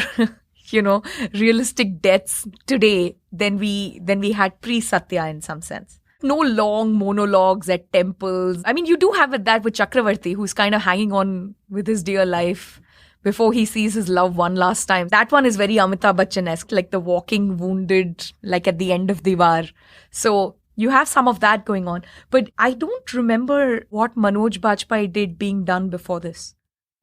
realistic deaths today than we had pre-Satya in some sense. no long monologues at temples. I mean, you do have that with Chakravarti, who's kind of hanging on with his dear life before he sees his love one last time. That one is very Amitabh Bachchan-esque, like the walking wounded, like at the end of Diwar. So you have some of that going on. But I don't remember what Manoj Bajpayee did being done before this.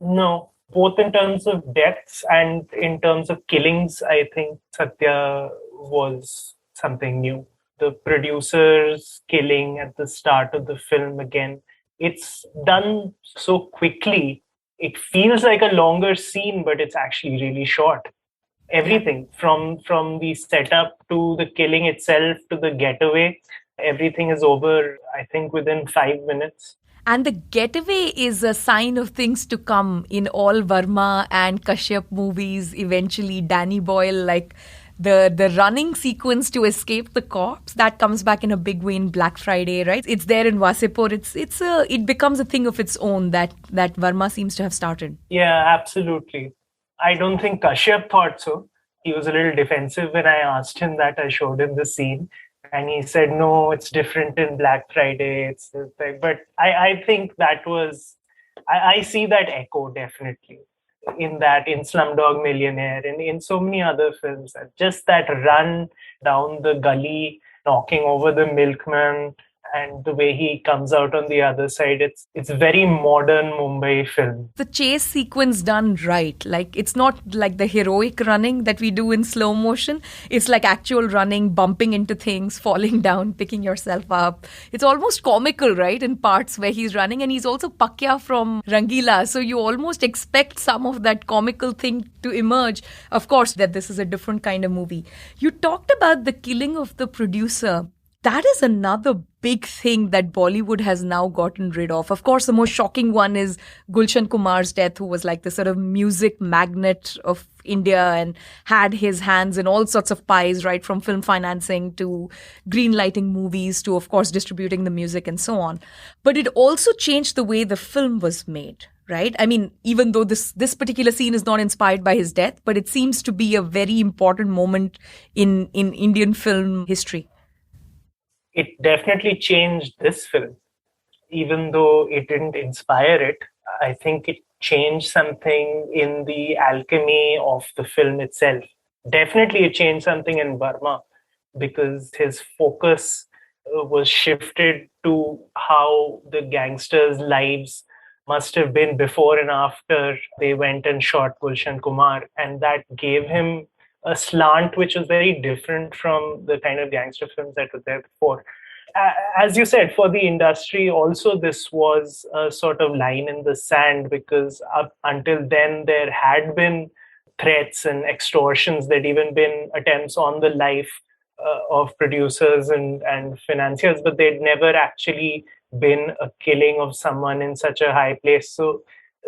No, both in terms of deaths and in terms of killings, I think Satya was something new. The producer's killing at the start of the film again, it's done so quickly. It feels like a longer scene, but it's actually really short. Everything from the setup to the killing itself to the getaway, everything is over, I think, within 5 minutes. And the getaway is a sign of things to come in all Verma and Kashyap movies. Eventually, Danny Boyle, like the running sequence to escape the cops, that comes back in a big way in Black Friday, right? It's there in Wasipur. It becomes a thing of its own that Verma seems to have started. Yeah, absolutely. I don't think Kashyap thought so. He was a little defensive when I asked him that. I showed him the scene. And he said, no, it's different in Black Friday. It's this thing. But I think that was, I see that echo definitely in Slumdog Millionaire and in so many other films. Just that run down the gully, knocking over the milkman, and the way he comes out on the other side, it's very modern Mumbai film. The chase sequence done right. Like, it's not like the heroic running that we do in slow motion. It's like actual running, bumping into things, falling down, picking yourself up. It's almost comical, right, in parts where he's running. And he's also Pakya from Rangila. So you almost expect some of that comical thing to emerge. Of course, that this is a different kind of movie. You talked about the killing of the producer. That is another big thing that Bollywood has now gotten rid of. Of course, the most shocking one is Gulshan Kumar's death, who was like the sort of music magnate of India and had his hands in all sorts of pies, right from film financing to greenlighting movies to, of course, distributing the music and so on. But it also changed the way the film was made. Right? I mean, even though this particular scene is not inspired by his death, but it seems to be a very important moment in Indian film history. It definitely changed this film. Even though it didn't inspire it, I think it changed something in the alchemy of the film itself. Definitely it changed something in Burma because his focus was shifted to how the gangsters' lives must have been before and after they went and shot Gulshan Kumar. And that gave him a slant which was very different from the kind of gangster films that were there before. As you said, for the industry also, this was a sort of line in the sand because up until then there had been threats and extortions. There'd even been attempts on the life of producers and financiers, but they'd never actually been a killing of someone in such a high place. So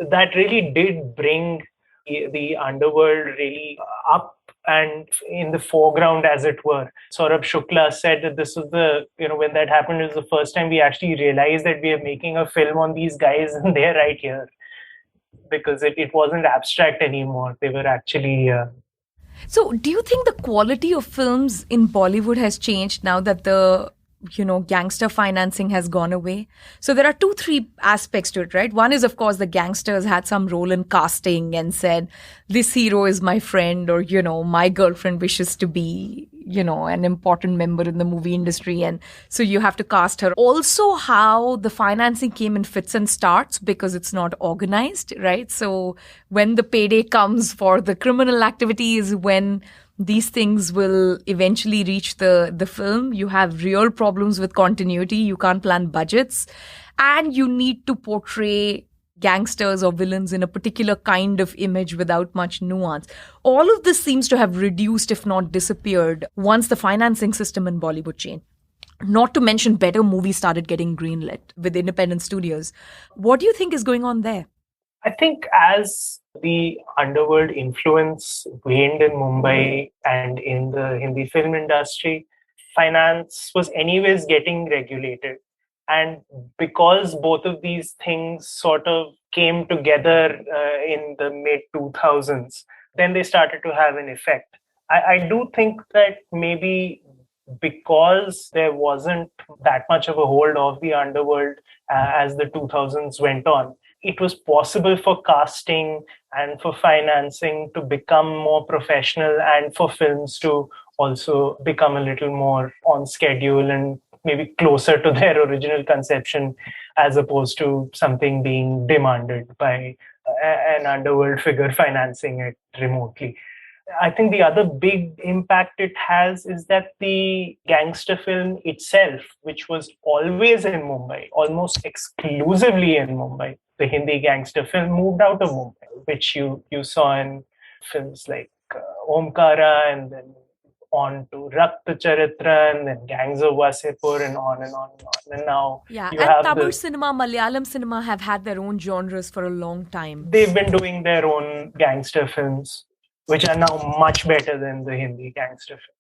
that really did bring the underworld really up and in the foreground, as it were. Saurabh Shukla said that this was when that happened, it was the first time we actually realized that we are making a film on these guys and they're right here. Because it wasn't abstract anymore. They were actually... So do you think the quality of films in Bollywood has changed now that the gangster financing has gone away? So there are 2-3 aspects to it, right? One is, of course, the gangsters had some role in casting and said, this hero is my friend, or, my girlfriend wishes to be, an important member in the movie industry. And so you have to cast her. Also, how the financing came in fits and starts because it's not organized, right? So when the payday comes for the criminal activities, when these things will eventually reach the film, you have real problems with continuity. You can't plan budgets, and you need to portray gangsters or villains in a particular kind of image without much nuance. All of this seems to have reduced, if not disappeared, once the financing system in Bollywood changed. Not to mention better movies started getting greenlit with independent studios. What do you think is going on there? I think as the underworld influence waned in Mumbai and in the Hindi film industry, finance was anyways getting regulated. And because both of these things sort of came together in the mid-2000s, then they started to have an effect. I do think that maybe because there wasn't that much of a hold of the underworld as the 2000s went on, it was possible for casting and for financing to become more professional and for films to also become a little more on schedule and maybe closer to their original conception as opposed to something being demanded by an underworld figure financing it remotely. I think the other big impact it has is that the gangster film itself, which was always in Mumbai, almost exclusively in Mumbai, the Hindi gangster film moved out of Mumbai, which you saw in films like Omkara and then on to Rakt Charitra and then Gangs of Wasipur and on and on and on. And now Yeah, you and have Tamil cinema, Malayalam cinema have had their own genres for a long time. they've been doing their own gangster films, which are now much better than the Hindi gangster films.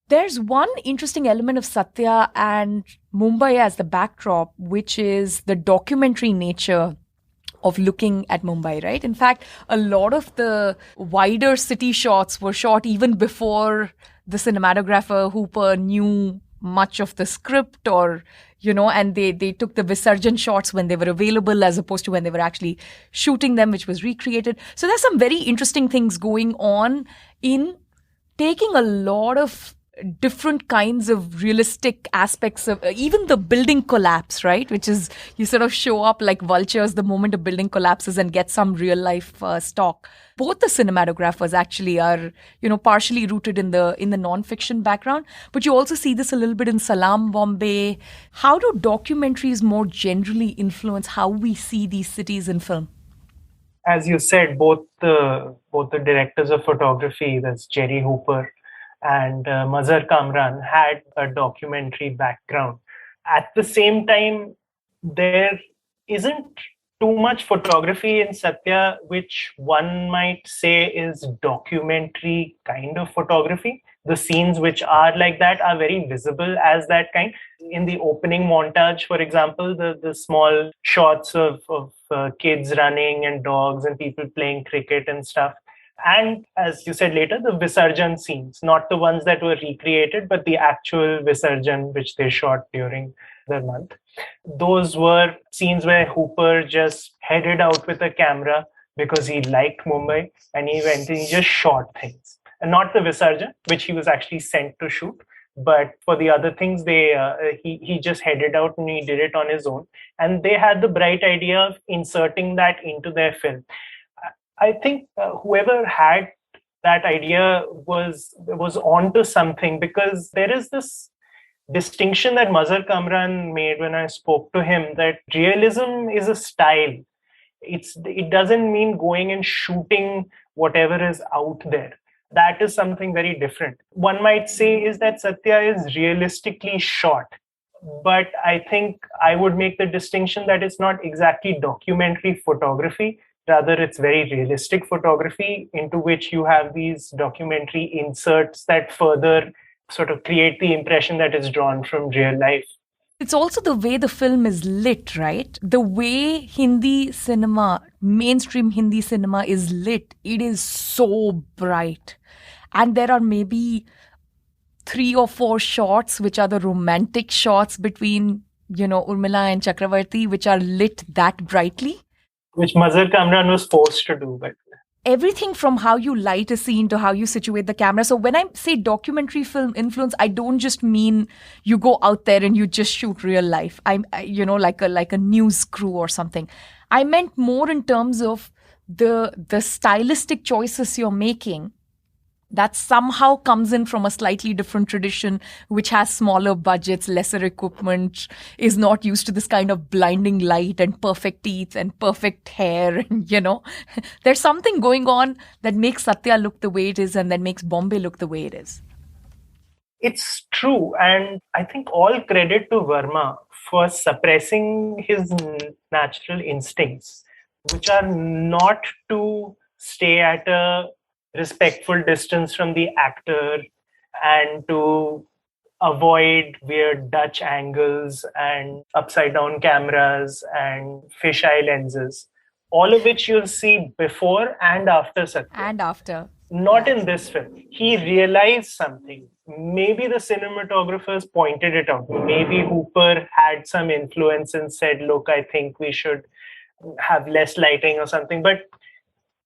There's one interesting element of Satya and Mumbai as the backdrop, which is the documentary nature of looking at Mumbai, right? In fact, a lot of the wider city shots were shot even before the cinematographer Hooper knew much of the script, or and they took the Visarjan shots when they were available as opposed to when they were actually shooting them, which was recreated. So there's some very interesting things going on in taking a lot of different kinds of realistic aspects of even the building collapse, right? Which is, you sort of show up like vultures the moment a building collapses and get some real life stock. Both the cinematographers actually are, partially rooted in the non-fiction background, but you also see this a little bit in Salam Bombay. How do documentaries more generally influence how we see these cities in film? As you said, both the directors of photography, that's Jerry Hooper and Mazhar Kamran, had a documentary background. At the same time, there isn't too much photography in Satya, which one might say is documentary kind of photography. The scenes which are like that are very visible as that kind. In the opening montage, for example, the small shots of kids running and dogs and people playing cricket and stuff. And as you said later, the Visarjan scenes, not the ones that were recreated, but the actual Visarjan which they shot during the month. Those were scenes where Hooper just headed out with a camera because he liked Mumbai and he went and he just shot things. And not the Visarjan, which he was actually sent to shoot. But for the other things, he just headed out and he did it on his own. And they had the bright idea of inserting that into their film. I think whoever had that idea was onto something, because there is this distinction that Mazhar Kamran made when I spoke to him, that realism is a style. It doesn't mean going and shooting whatever is out there. That is something very different. One might say is that Satya is realistically shot. But I think I would make the distinction that it's not exactly documentary photography. Rather, it's very realistic photography into which you have these documentary inserts that further sort of create the impression that is drawn from real life. It's also the way the film is lit, right? The way Hindi cinema, mainstream Hindi cinema is lit, it is so bright. And there are maybe 3 or 4 shots, which are the romantic shots between, Urmila and Chakravarti, which are lit that brightly. Which Mazhar Kamran was forced to do, by the way. Everything from how you light a scene to how you situate the camera. So when I say documentary film influence, I don't just mean you go out there and you just shoot real life. Like a news crew or something. I meant more in terms of the stylistic choices you're making that somehow comes in from a slightly different tradition, which has smaller budgets, lesser equipment, is not used to this kind of blinding light and perfect teeth and perfect hair. And, there's something going on that makes Satya look the way it is and that makes Bombay look the way it is. It's true. And I think all credit to Verma for suppressing his natural instincts, which are not to stay at a respectful distance from the actor and to avoid weird Dutch angles and upside down cameras and fisheye lenses, all of which you'll see before and after Satya. And after. Not Yeah. in this film. He realized something. Maybe the cinematographers pointed it out. Maybe Hooper had some influence and said, look, I think we should have less lighting or something. But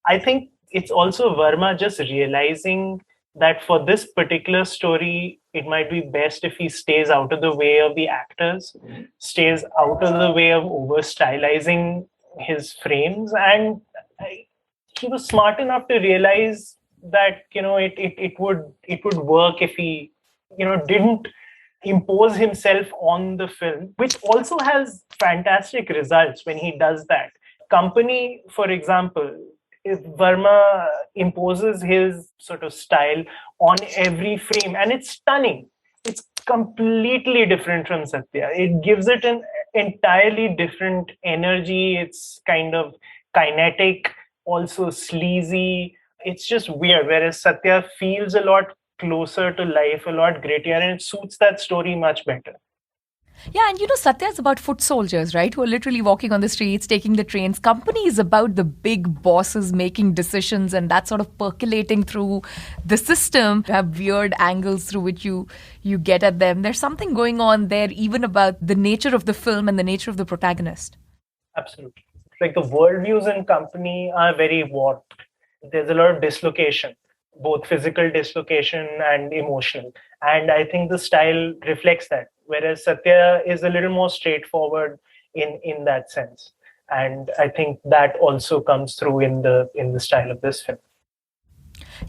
I think it's also Verma just realizing that for this particular story, it might be best if he stays out of the way of the actors, stays out of the way of over stylizing his frames. And he was smart enough to realize that, it would work if he, didn't impose himself on the film, which also has fantastic results when he does that. Company, for example, if Verma imposes his sort of style on every frame, and it's stunning. It's completely different from Satya. It gives it an entirely different energy. It's kind of kinetic, also sleazy. It's just weird. Whereas Satya feels a lot closer to life, a lot grittier, and it suits that story much better. Yeah, and Satya is about foot soldiers, right? Who are literally walking on the streets, taking the trains. Company is about the big bosses making decisions and that sort of percolating through the system. You have weird angles through which you get at them. There's something going on there, even about the nature of the film and the nature of the protagonist. Absolutely. Like the worldviews in Company are very warped. There's a lot of dislocation, both physical dislocation and emotional. And I think the style reflects that. Whereas Satya is a little more straightforward in that sense. And I think that also comes through in the style of this film.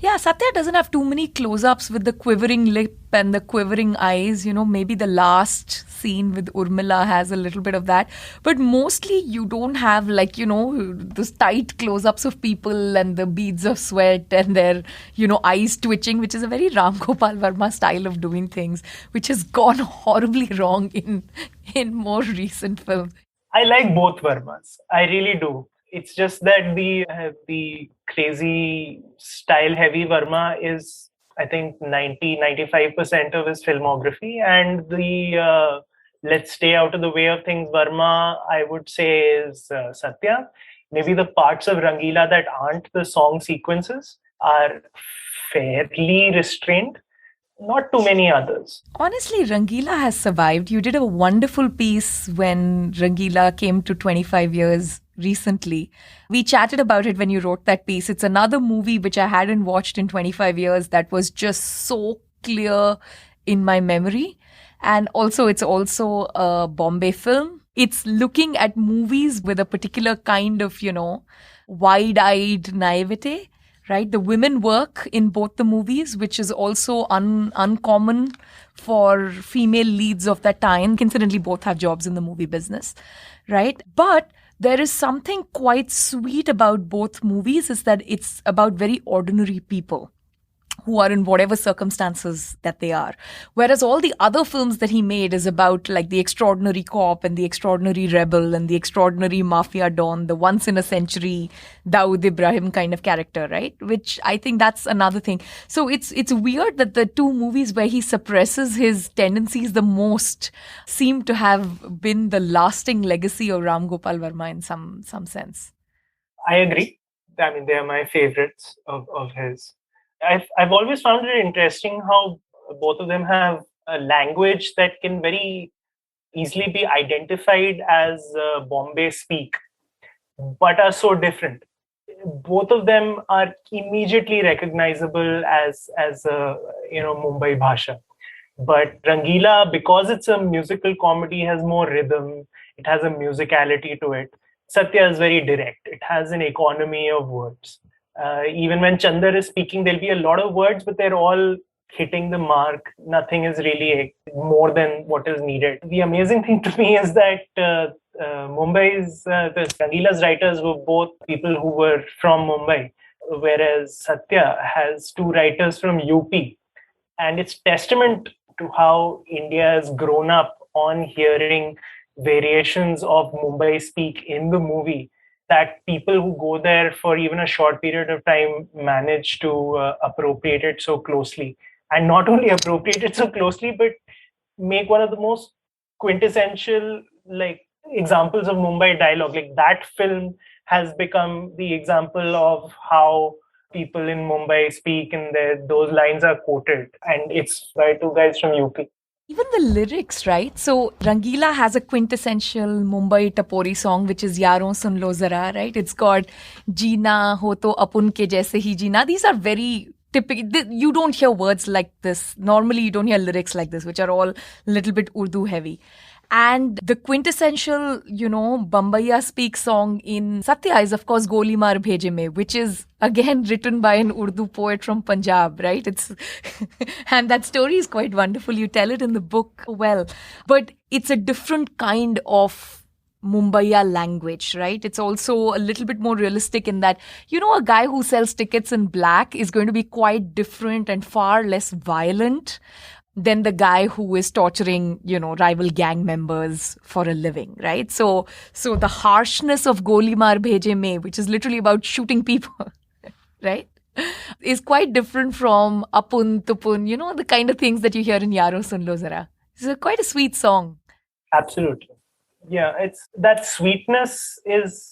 Yeah, Satya doesn't have too many close-ups with the quivering lip and the quivering eyes. Maybe the last scene with Urmila has a little bit of that. But mostly you don't have those tight close-ups of people and the beads of sweat and their, eyes twitching, which is a very Ram Gopal Verma style of doing things, which has gone horribly wrong in more recent films. I like both Vermas. I really do. It's just that the crazy style heavy Verma is, I think, 95% of his filmography, and the let's stay out of the way of things Verma, I would say, is Satya. Maybe the parts of Rangila that aren't the song sequences are fairly restrained. Not too many others. Honestly, Rangila has survived. You did a wonderful piece when Rangila came to 25 years recently. We chatted about it when you wrote that piece. It's another movie which I hadn't watched in 25 years that was just so clear in my memory. And also, it's also a Bombay film. It's looking at movies with a particular kind of, wide-eyed naivete. Right, the women work in both the movies, which is also uncommon for female leads of that time. Incidentally, both have jobs in the movie business, right? But there is something quite sweet about both movies, is that it's about very ordinary people who are in whatever circumstances that they are. Whereas all the other films that he made is about like the extraordinary cop and the extraordinary rebel and the extraordinary mafia don, the once in a century Dawood Ibrahim kind of character, right? Which I think that's another thing. So it's weird that the two movies where he suppresses his tendencies the most seem to have been the lasting legacy of Ram Gopal Verma in some sense. I agree. I mean, they are my favorites of his. I've always found it interesting how both of them have a language that can very easily be identified as Bombay speak, but are so different. Both of them are immediately recognizable as Mumbai Bhasha. But Rangila, because it's a musical comedy, has more rhythm. It has a musicality to it. Satya is very direct. It has an economy of words. Even when Chandar is speaking, there'll be a lot of words, but they're all hitting the mark. Nothing is really more than what is needed. The amazing thing to me is that Mumbai's, the Rangila's writers were both people who were from Mumbai, whereas Satya has two writers from UP. And it's testament to how India has grown up on hearing variations of Mumbai speak in the movie, that people who go there for even a short period of time manage to appropriate it so closely. And not only appropriate it so closely, but make one of the most quintessential examples of Mumbai dialogue. Like that film has become the example of how people in Mumbai speak, and those lines are quoted. And it's by two guys from UP. Even the lyrics, right? So Rangila has a quintessential Mumbai Tapori song, which is Yaron Sun Lo Zara, right? It's got Jeena Ho To Apun Ke Jaise Hi Jeena. These are very typical. You don't hear words like this. Normally, you don't hear lyrics like this, which are all a little bit Urdu heavy. And the quintessential, Bambaiya speak song in Satya is, of course, Goli Maar Bheje Me, which is again written by an Urdu poet from Punjab, right? And that story is quite wonderful. You tell it in the book well, but it's a different kind of Mumbaiya language, right? It's also a little bit more realistic in that, a guy who sells tickets in black is going to be quite different and far less violent than the guy who is torturing, rival gang members for a living, right? So the harshness of Goli Maar Bheje Me, which is literally about shooting people, right, is quite different from Apun Tupun, the kind of things that you hear in Yaro Sun Lo Zara. It's quite a sweet song. Absolutely. Yeah, it's that sweetness is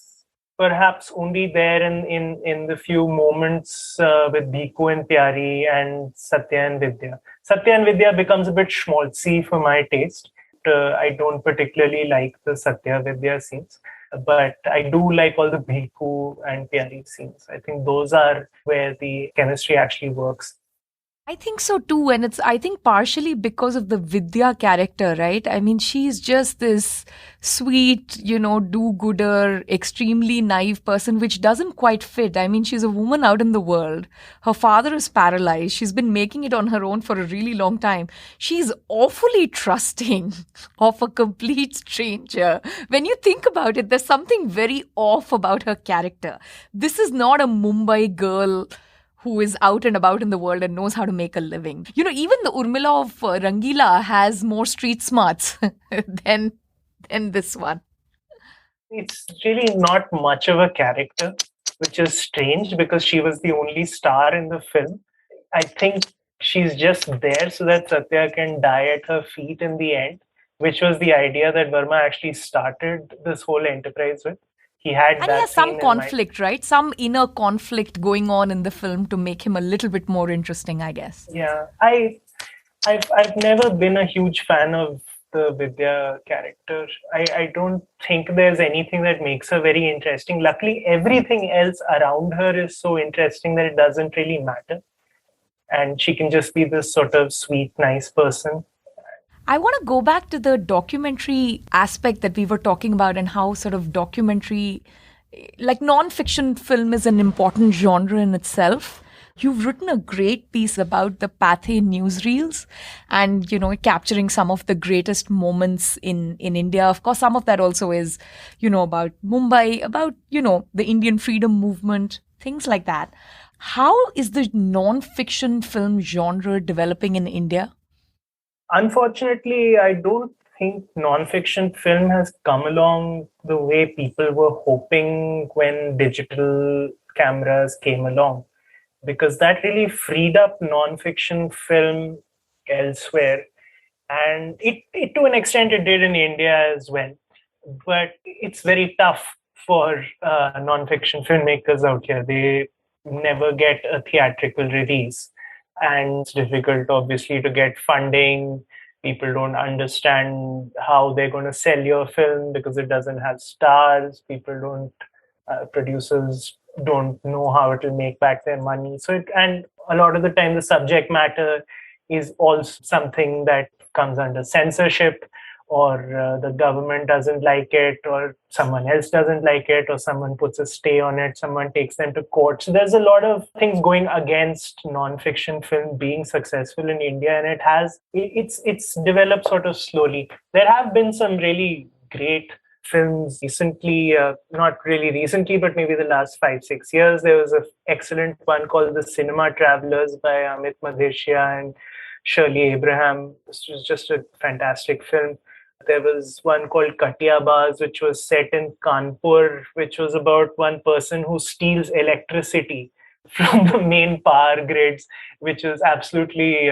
perhaps only there in the few moments with Bhiku and Pyari and Satya and Vidya. Satya and Vidya becomes a bit schmaltzy for my taste. I don't particularly like the Satya Vidya scenes, but I do like all the Bhiku and Pyari scenes. I think those are where the chemistry actually works. I think so too. And it's, I think, partially because of the Vidya character, right? I mean, she's just this sweet, do-gooder, extremely naive person, which doesn't quite fit. I mean, she's a woman out in the world. Her father is paralyzed. She's been making it on her own for a really long time. She's awfully trusting of a complete stranger. When you think about it, there's something very off about her character. This is not a Mumbai girl who is out and about in the world and knows how to make a living. Even the Urmila of Rangila has more street smarts than this one. It's really not much of a character, which is strange because she was the only star in the film. I think she's just there so that Satya can die at her feet in the end, which was the idea that Verma actually started this whole enterprise with. He had and that he has some scene conflict, right? Some inner conflict going on in the film to make him a little bit more interesting, I guess. Yeah, I've never been a huge fan of the Vidya character. I don't think there's anything that makes her very interesting. Luckily, everything else around her is so interesting that it doesn't really matter. And she can just be this sort of sweet, nice person. I want to go back to the documentary aspect that we were talking about and how sort of documentary, like non-fiction film is an important genre in itself. You've written a great piece about the Pathé newsreels and, capturing some of the greatest moments in India. Of course, some of that also is, about Mumbai, about, the Indian freedom movement, things like that. How is the non-fiction film genre developing in India? Unfortunately, I don't think non-fiction film has come along the way people were hoping when digital cameras came along, because that really freed up non-fiction film elsewhere. And it to an extent, it did in India as well. But it's very tough for non-fiction filmmakers out here. They never get a theatrical release. And it's difficult, obviously, to get funding. People don't understand how they're going to sell your film because it doesn't have stars. Producers don't know how it will make back their money. And a lot of the time, the subject matter is also something that comes under censorship, or the government doesn't like it, or someone else doesn't like it, or someone puts a stay on it, someone takes them to court. So there's a lot of things going against non-fiction film being successful in India, and it's developed sort of slowly. There have been some really great films recently, not really recently, but maybe the last 5-6 years. There was an excellent one called The Cinema Travelers by Amit Madheshia and Shirley Abraham. This was just a fantastic film. There was one called Katiyabaz, which was set in Kanpur, which was about one person who steals electricity from the main power grids, which is absolutely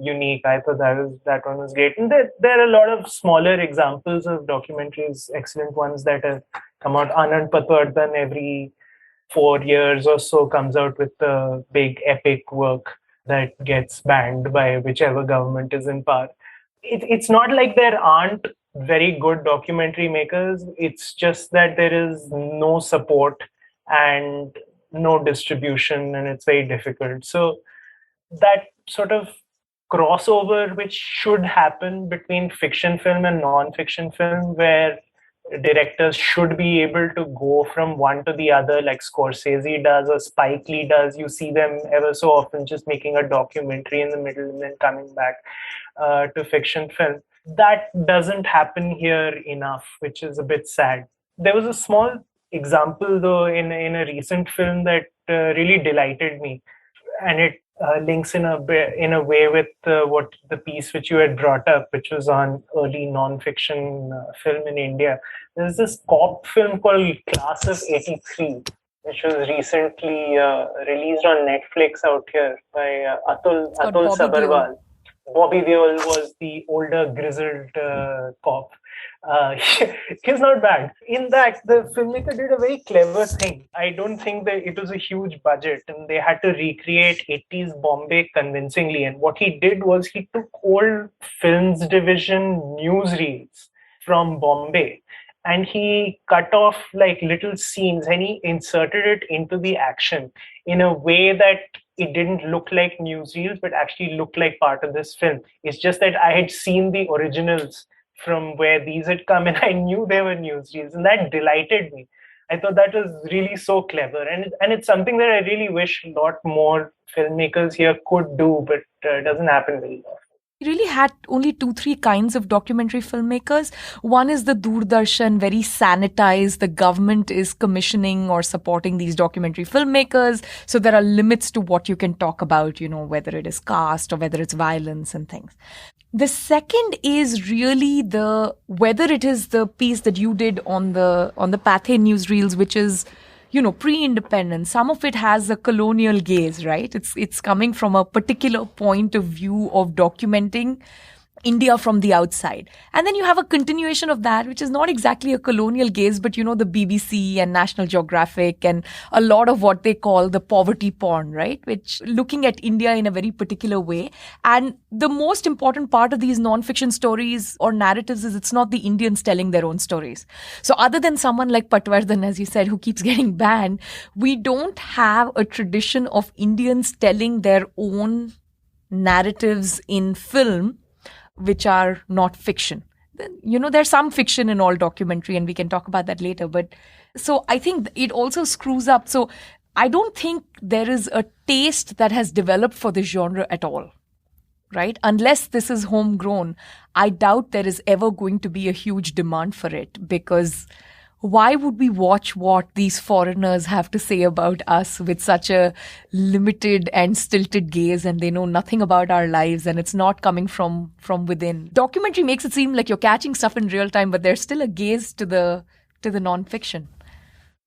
unique. I thought that one was great. And there are a lot of smaller examples of documentaries, excellent ones that have come out. Anand Patwardhan every 4 years or so comes out with a big epic work that gets banned by whichever government is in power. It's not like there aren't very good documentary makers. It's just that there is no support and no distribution, and it's very difficult. So that sort of crossover which should happen between fiction film and non-fiction film, where directors should be able to go from one to the other, like Scorsese does or Spike Lee does. You see them ever so often just making a documentary in the middle and then coming back to fiction film. That doesn't happen here enough, which is a bit sad. There was a small example, though, in a recent film that really delighted me, and it links in a way with what the piece which you had brought up, which was on early non-fiction film in India. There's this cop film called Class of '83, which was recently released on Netflix out here by Atul Sabharwal. Bobby Deol was the older, grizzled cop. He's not bad. In that, the filmmaker did a very clever thing. I don't think that it was a huge budget and they had to recreate 80s Bombay convincingly. And what he did was he took old films division newsreels from Bombay and he cut off like little scenes and he inserted it into the action in a way that it didn't look like newsreels, but actually looked like part of this film. It's just that I had seen the originals from where these had come and I knew they were newsreels, and that delighted me. I thought that was really so clever, and it's something that I really wish a lot more filmmakers here could do, but it doesn't happen very often. We really had only 2-3 kinds of documentary filmmakers. One is the Doordarshan, very sanitized. The government is commissioning or supporting these documentary filmmakers. So there are limits to what you can talk about, whether it is caste or whether it's violence and things. The second is really whether it is the piece that you did on the Pathé newsreels, which is pre-independence. Some of it has a colonial gaze, right? It's coming from a particular point of view of documenting India from the outside. And then you have a continuation of that, which is not exactly a colonial gaze, but the BBC and National Geographic and a lot of what they call the poverty porn, right? Which looking at India in a very particular way. And the most important part of these non-fiction stories or narratives is it's not the Indians telling their own stories. So other than someone like Patwardhan, as you said, who keeps getting banned, we don't have a tradition of Indians telling their own narratives in film which are not fiction. There's some fiction in all documentary and we can talk about that later. But so I think it also screws up. So I don't think there is a taste that has developed for this genre at all, right? Unless this is homegrown, I doubt there is ever going to be a huge demand for it, because why would we watch what these foreigners have to say about us with such a limited and stilted gaze, and they know nothing about our lives and it's not coming from within? Documentary makes it seem like you're catching stuff in real time, but there's still a gaze to the non-fiction.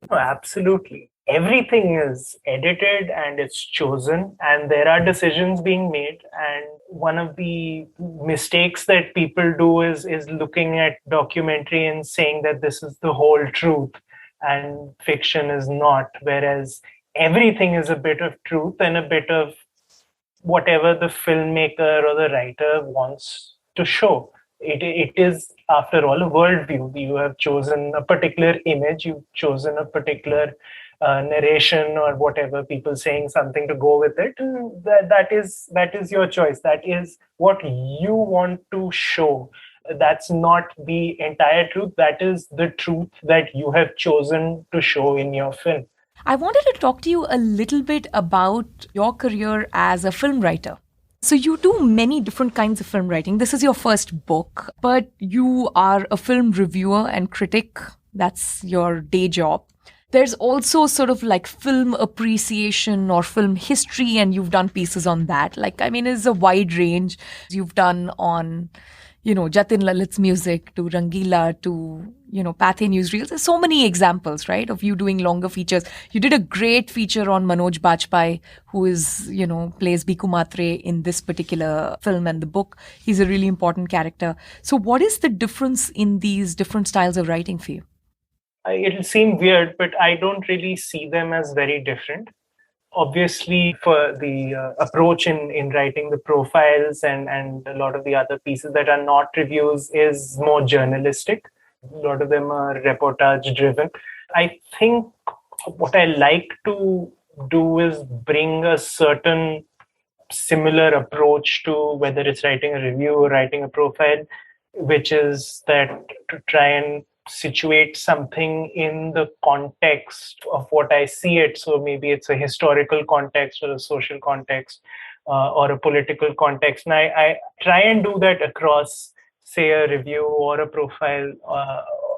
Oh, absolutely. Everything is edited and it's chosen, and there are decisions being made. And one of the mistakes that people do is looking at documentary and saying that this is the whole truth and fiction is not, whereas everything is a bit of truth and a bit of whatever the filmmaker or the writer wants to show. It is, after all, a worldview. You have chosen a particular image, you've chosen a particular narration or whatever, people saying something to go with it. That is your choice. That is what you want to show. That's not the entire truth. That is the truth that you have chosen to show in your film. I wanted to talk to you a little bit about your career as a film writer. So you do many different kinds of film writing. This is your first book, but you are a film reviewer and critic. That's your day job. There's also sort of like film appreciation or film history, and you've done pieces on that. It's a wide range. You've done on, Jatin Lalit's music to Rangila to, Pathé newsreels. There's so many examples, right, of you doing longer features. You did a great feature on Manoj Bajpayee, who is, plays Bhiku Matre in this particular film and the book. He's a really important character. So what is the difference in these different styles of writing for you? It'll seem weird, but I don't really see them as very different. Obviously, for the approach in writing the profiles and a lot of the other pieces that are not reviews is more journalistic. A lot of them are reportage driven. I think what I like to do is bring a certain similar approach to whether it's writing a review or writing a profile, which is that to try and situate something in the context of what I see it. So maybe it's a historical context or a social context or a political context. And I try and do that across, say, a review or a profile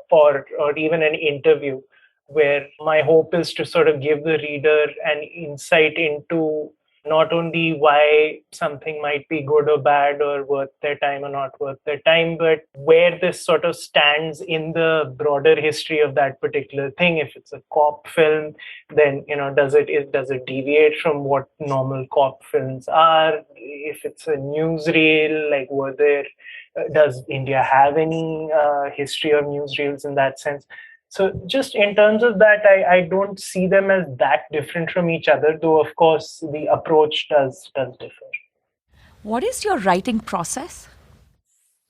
or even an interview, where my hope is to sort of give the reader an insight into not only why something might be good or bad or worth their time or not worth their time, but where this sort of stands in the broader history of that particular thing. If it's a cop film, then does it deviate from what normal cop films are? If it's a newsreel, like were there does India have any history of newsreels in that sense? So just in terms of that, I don't see them as that different from each other, though of course the approach does differ. What is your writing process?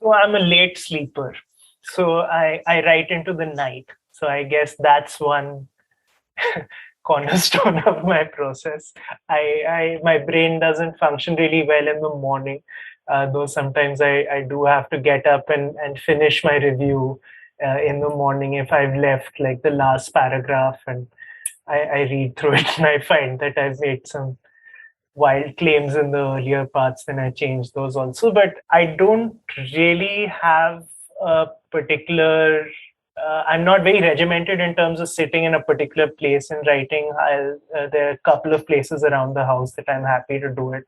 So I'm a late sleeper. So I write into the night. So I guess that's one cornerstone of my process. My brain doesn't function really well in the morning, though sometimes I do have to get up and finish my review in the morning if I've left like the last paragraph, and I read through it and I find that I've made some wild claims in the earlier parts, then I change those also. But I don't really have a particular I'm not very regimented in terms of sitting in a particular place and writing. There are a couple of places around the house that I'm happy to do it.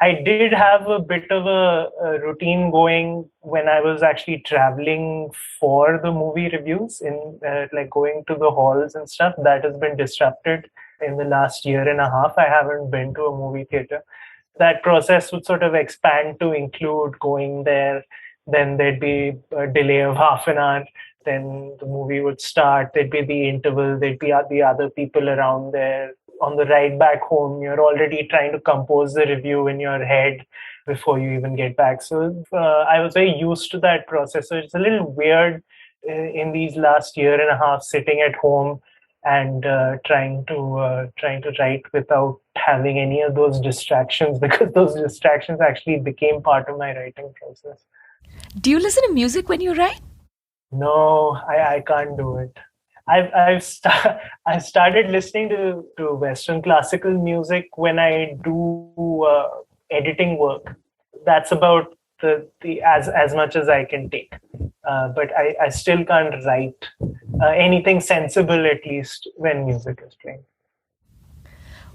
I did have a bit of a routine going when I was actually traveling for the movie reviews, in like going to the halls and stuff. That has been disrupted in the last year and a half. I haven't been to a movie theater. That process would sort of expand to include going there. Then there'd be a delay of half an hour. Then the movie would start. There'd be the interval. There'd be the other people around there. On the ride back home, you're already trying to compose the review in your head before you even get back. So I was very used to that process. So it's a little weird in these last year and a half sitting at home and trying to write without having any of those distractions, because those distractions actually became part of my writing process. Do you listen to music when you write? No, I can't do it. I started listening to Western classical music when I do editing work. That's about the as much as I can take. But I still can't write anything sensible, at least when music is playing.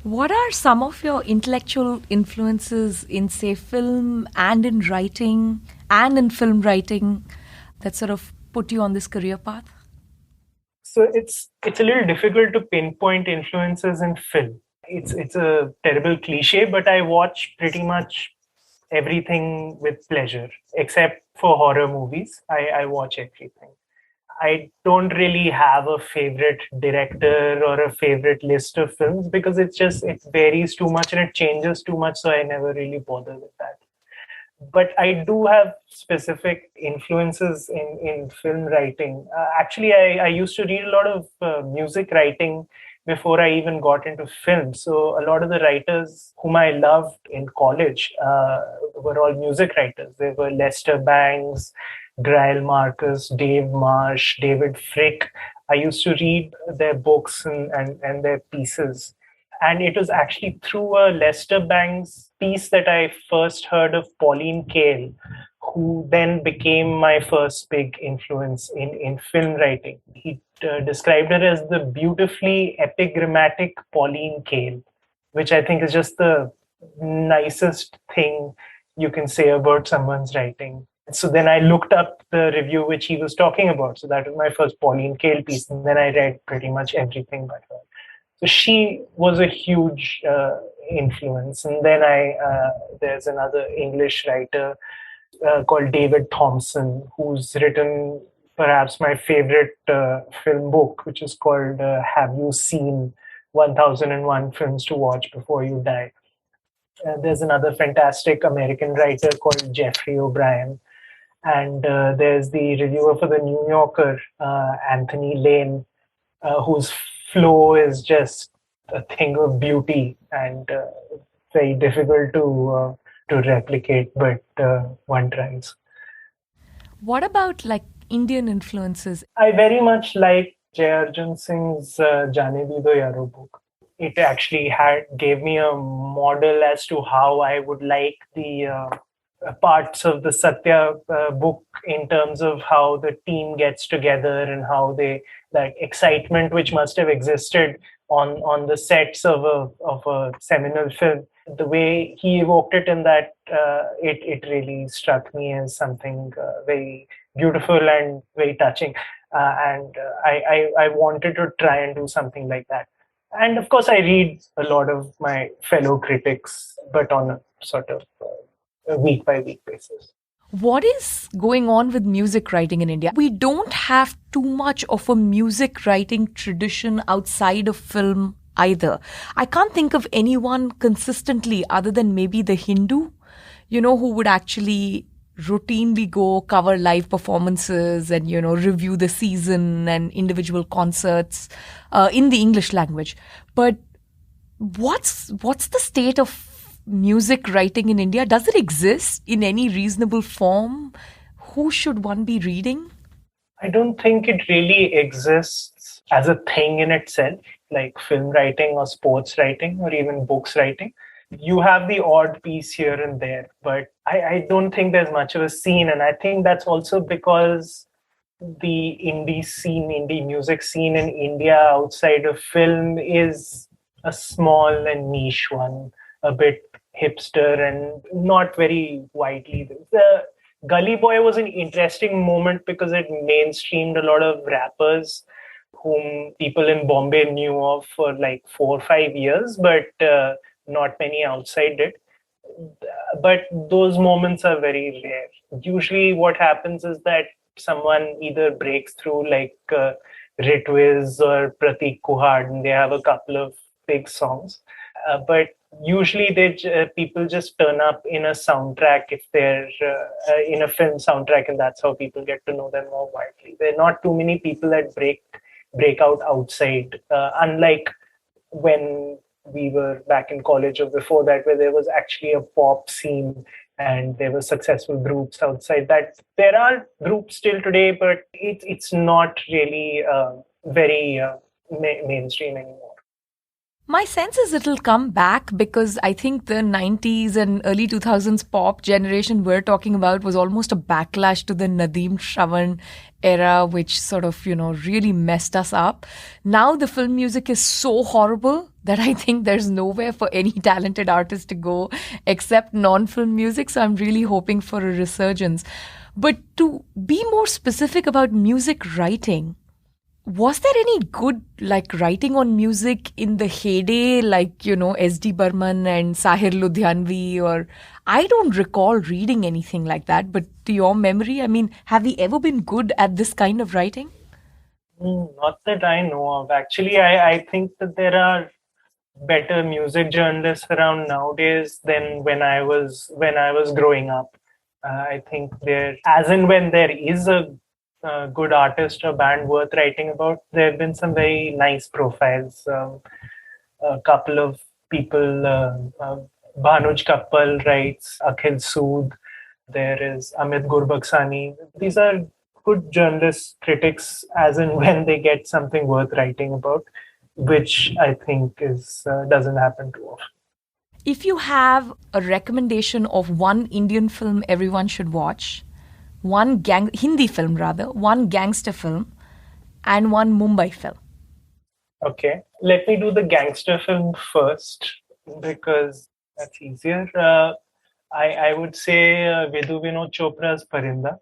What are some of your intellectual influences in, say, film and in writing and in film writing that sort of put you on this career path? So it's a little difficult to pinpoint influences in film. It's a terrible cliche, but I watch pretty much everything with pleasure, except for horror movies. I watch everything. I don't really have a favorite director or a favorite list of films, because it varies too much and it changes too much. So I never really bother with that. But I do have specific influences in film writing. Actually, I used to read a lot of music writing before I even got into film. So a lot of the writers whom I loved in college were all music writers. They were Lester Bangs, Grail Marcus, Dave Marsh, David Frick. I used to read their books and their pieces. And it was actually through a Lester Bangs piece that I first heard of Pauline Kael, who then became my first big influence in film writing. He described her as the beautifully epigrammatic Pauline Kael, which I think is just the nicest thing you can say about someone's writing. So then I looked up the review which he was talking about. So that was my first Pauline Kael piece. And then I read pretty much everything by her. So she was a huge influence. And then there's another English writer called David Thompson, who's written perhaps my favorite film book, which is called Have You Seen 1001 Films to Watch Before You Die? There's another fantastic American writer called Jeffrey O'Brien. And there's the reviewer for the New Yorker, Anthony Lane, whose flow is just a thing of beauty and very difficult to replicate, but one tries. What about like Indian influences? I very much like Jay Arjun Singh's Jaane Bhi Do Yaro book. It actually gave me a model as to how I would like the parts of the Satya book in terms of how the team gets together and how that excitement which must have existed on the sets of a seminal film. The way he evoked it in that, it really struck me as something very beautiful and very touching. I wanted to try and do something like that. And of course, I read a lot of my fellow critics, but on a sort of a week by week basis. What is going on with music writing in India? We don't have too much of a music writing tradition outside of film either. I can't think of anyone consistently other than maybe the Hindu, who would actually routinely go cover live performances and, review the season and individual concerts in the English language. But what's the state of music writing in India? Does it exist in any reasonable form? Who should one be reading? I don't think it really exists as a thing in itself, like film writing or sports writing or even books writing. You have the odd piece here and there, but I don't think there's much of a scene. And I think that's also because the indie music scene in India outside of film is a small and niche one, a bit hipster and not very widely. The Gully Boy was an interesting moment because it mainstreamed a lot of rappers whom people in Bombay knew of for like 4 or 5 years, but not many outside did. But those moments are very rare. Usually what happens is that someone either breaks through like Ritwiz or Pratik Kuhad, and they have a couple of big songs. But usually people just turn up in a soundtrack if they're in a film soundtrack, and that's how people get to know them more widely. There are not too many people that break out outside, unlike when we were back in college or before that, where there was actually a pop scene and there were successful groups outside that. There are groups still today, but it's not really very mainstream anymore. My sense is it'll come back because I think the 90s and early 2000s pop generation we're talking about was almost a backlash to the Nadeem Shravan era, which sort of, really messed us up. Now the film music is so horrible that I think there's nowhere for any talented artist to go except non-film music. So I'm really hoping for a resurgence. But to be more specific about music writing, was there any good writing on music in the heyday, S.D. Burman and Sahir Ludhianvi? Or I don't recall reading anything like that, but to your memory, have we ever been good at this kind of writing? Not that I know of. Actually, I think that there are better music journalists around nowadays than when I was growing up. I think as and when there is a good artist or band worth writing about, there have been some very nice profiles. A couple of people, Bhanuj Kappal writes, Akhil Sood, there is Amit Gurbaksani. These are good journalists, critics, as and when they get something worth writing about, which I think doesn't happen too often. If you have a recommendation of one Indian film everyone should watch, one Hindi film rather, one gangster film, and one Mumbai film. Okay, let me do the gangster film first because that's easier. I would say Vidu Vinod Chopra's Parinda,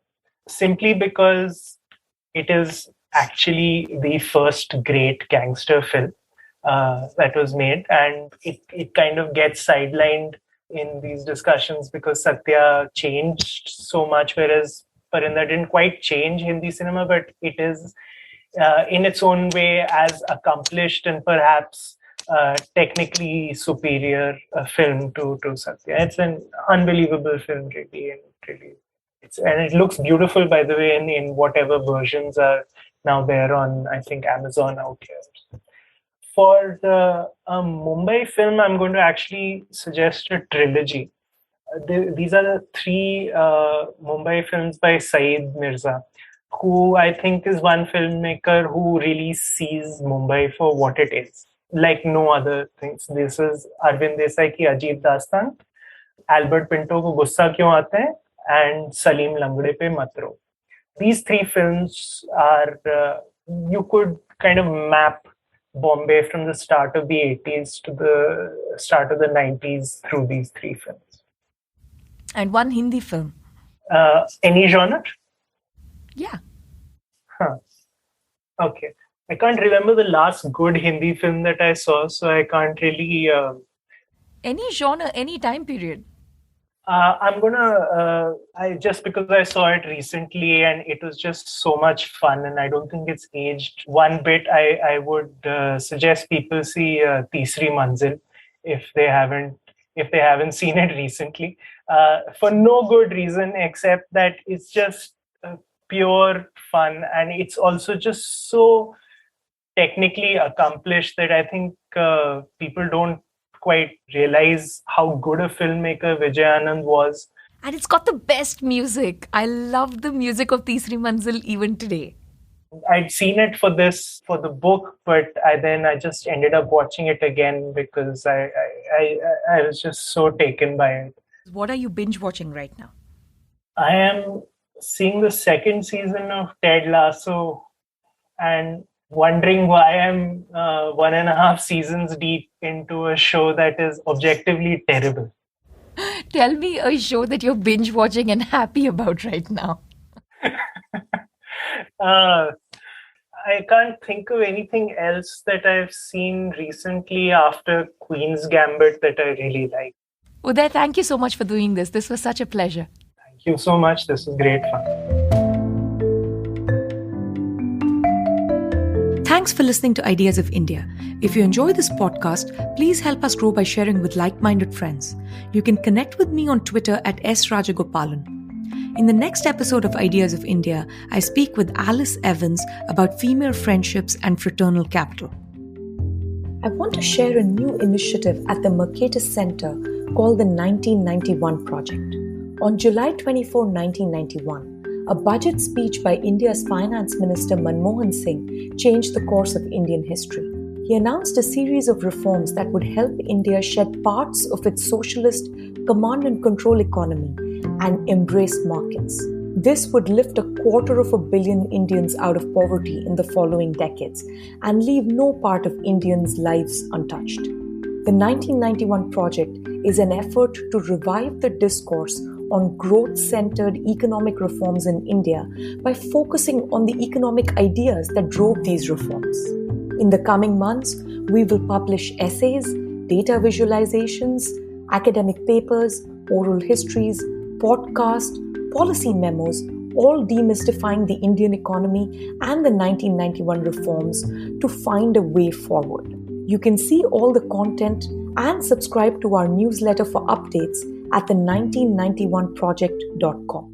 simply because it is actually the first great gangster film that was made, and it kind of gets sidelined in these discussions because Satya changed so much, whereas Parinda didn't quite change Hindi cinema, but it is in its own way as accomplished and perhaps technically superior film to Satya. It's an unbelievable film, really, and it looks beautiful, by the way, in whatever versions are now there on, I think, Amazon out here. For the Mumbai film, I'm going to actually suggest a trilogy. These are the three Mumbai films by Saeed Mirza, who I think is one filmmaker who really sees Mumbai for what it is, like no other things. This is Arvind Desai ki Ajeeb Dastan, Albert Pinto ko Gussa Kyun Aate Hain, and Salim Langde Pe Matro. These three films are, you could kind of map Bombay from the start of the 80s to the start of the 90s through these three films. And one Hindi film. Any genre? Yeah. Huh. Okay. I can't remember the last good Hindi film that I saw, so I can't really... Any genre, any time period. I'm gonna, just because I saw it recently and it was just so much fun, and I don't think it's aged one bit. I would suggest people see Teesri Manzil if they haven't seen it recently, for no good reason except that it's just pure fun, and it's also just so technically accomplished that I think people don't quite realize how good a filmmaker Vijay Anand was. And it's got the best music. I love the music of Teesri Manzil even today. I'd seen it for the book, but I just ended up watching it again because I was just so taken by it. What are you binge watching right now? I am seeing the second season of Ted Lasso and wondering why I'm 1.5 seasons deep into a show that is objectively terrible. Tell me a show that you're binge watching and happy about right now. I can't think of anything else that I've seen recently after Queen's Gambit that I really like. Uday, thank you so much for doing this. This was such a pleasure. Thank you so much. This was great fun. Thanks for listening to Ideas of India. If you enjoy this podcast, please help us grow by sharing with like-minded friends. You can connect with me on Twitter at @SRajagopalan. In the next episode of Ideas of India, I speak with Alice Evans about female friendships and fraternal capital. I want to share a new initiative at the Mercatus Center called the 1991 Project. On July 24, 1991, a budget speech by India's Finance Minister Manmohan Singh changed the course of Indian history. He announced a series of reforms that would help India shed parts of its socialist command and control economy and embrace markets. This would lift 250 million Indians out of poverty in the following decades and leave no part of Indians' lives untouched. The 1991 Project is an effort to revive the discourse on growth-centered economic reforms in India by focusing on the economic ideas that drove these reforms. In the coming months, we will publish essays, data visualizations, academic papers, oral histories, podcasts, policy memos, all demystifying the Indian economy and the 1991 reforms to find a way forward. You can see all the content and subscribe to our newsletter for updates at the 1991project.com.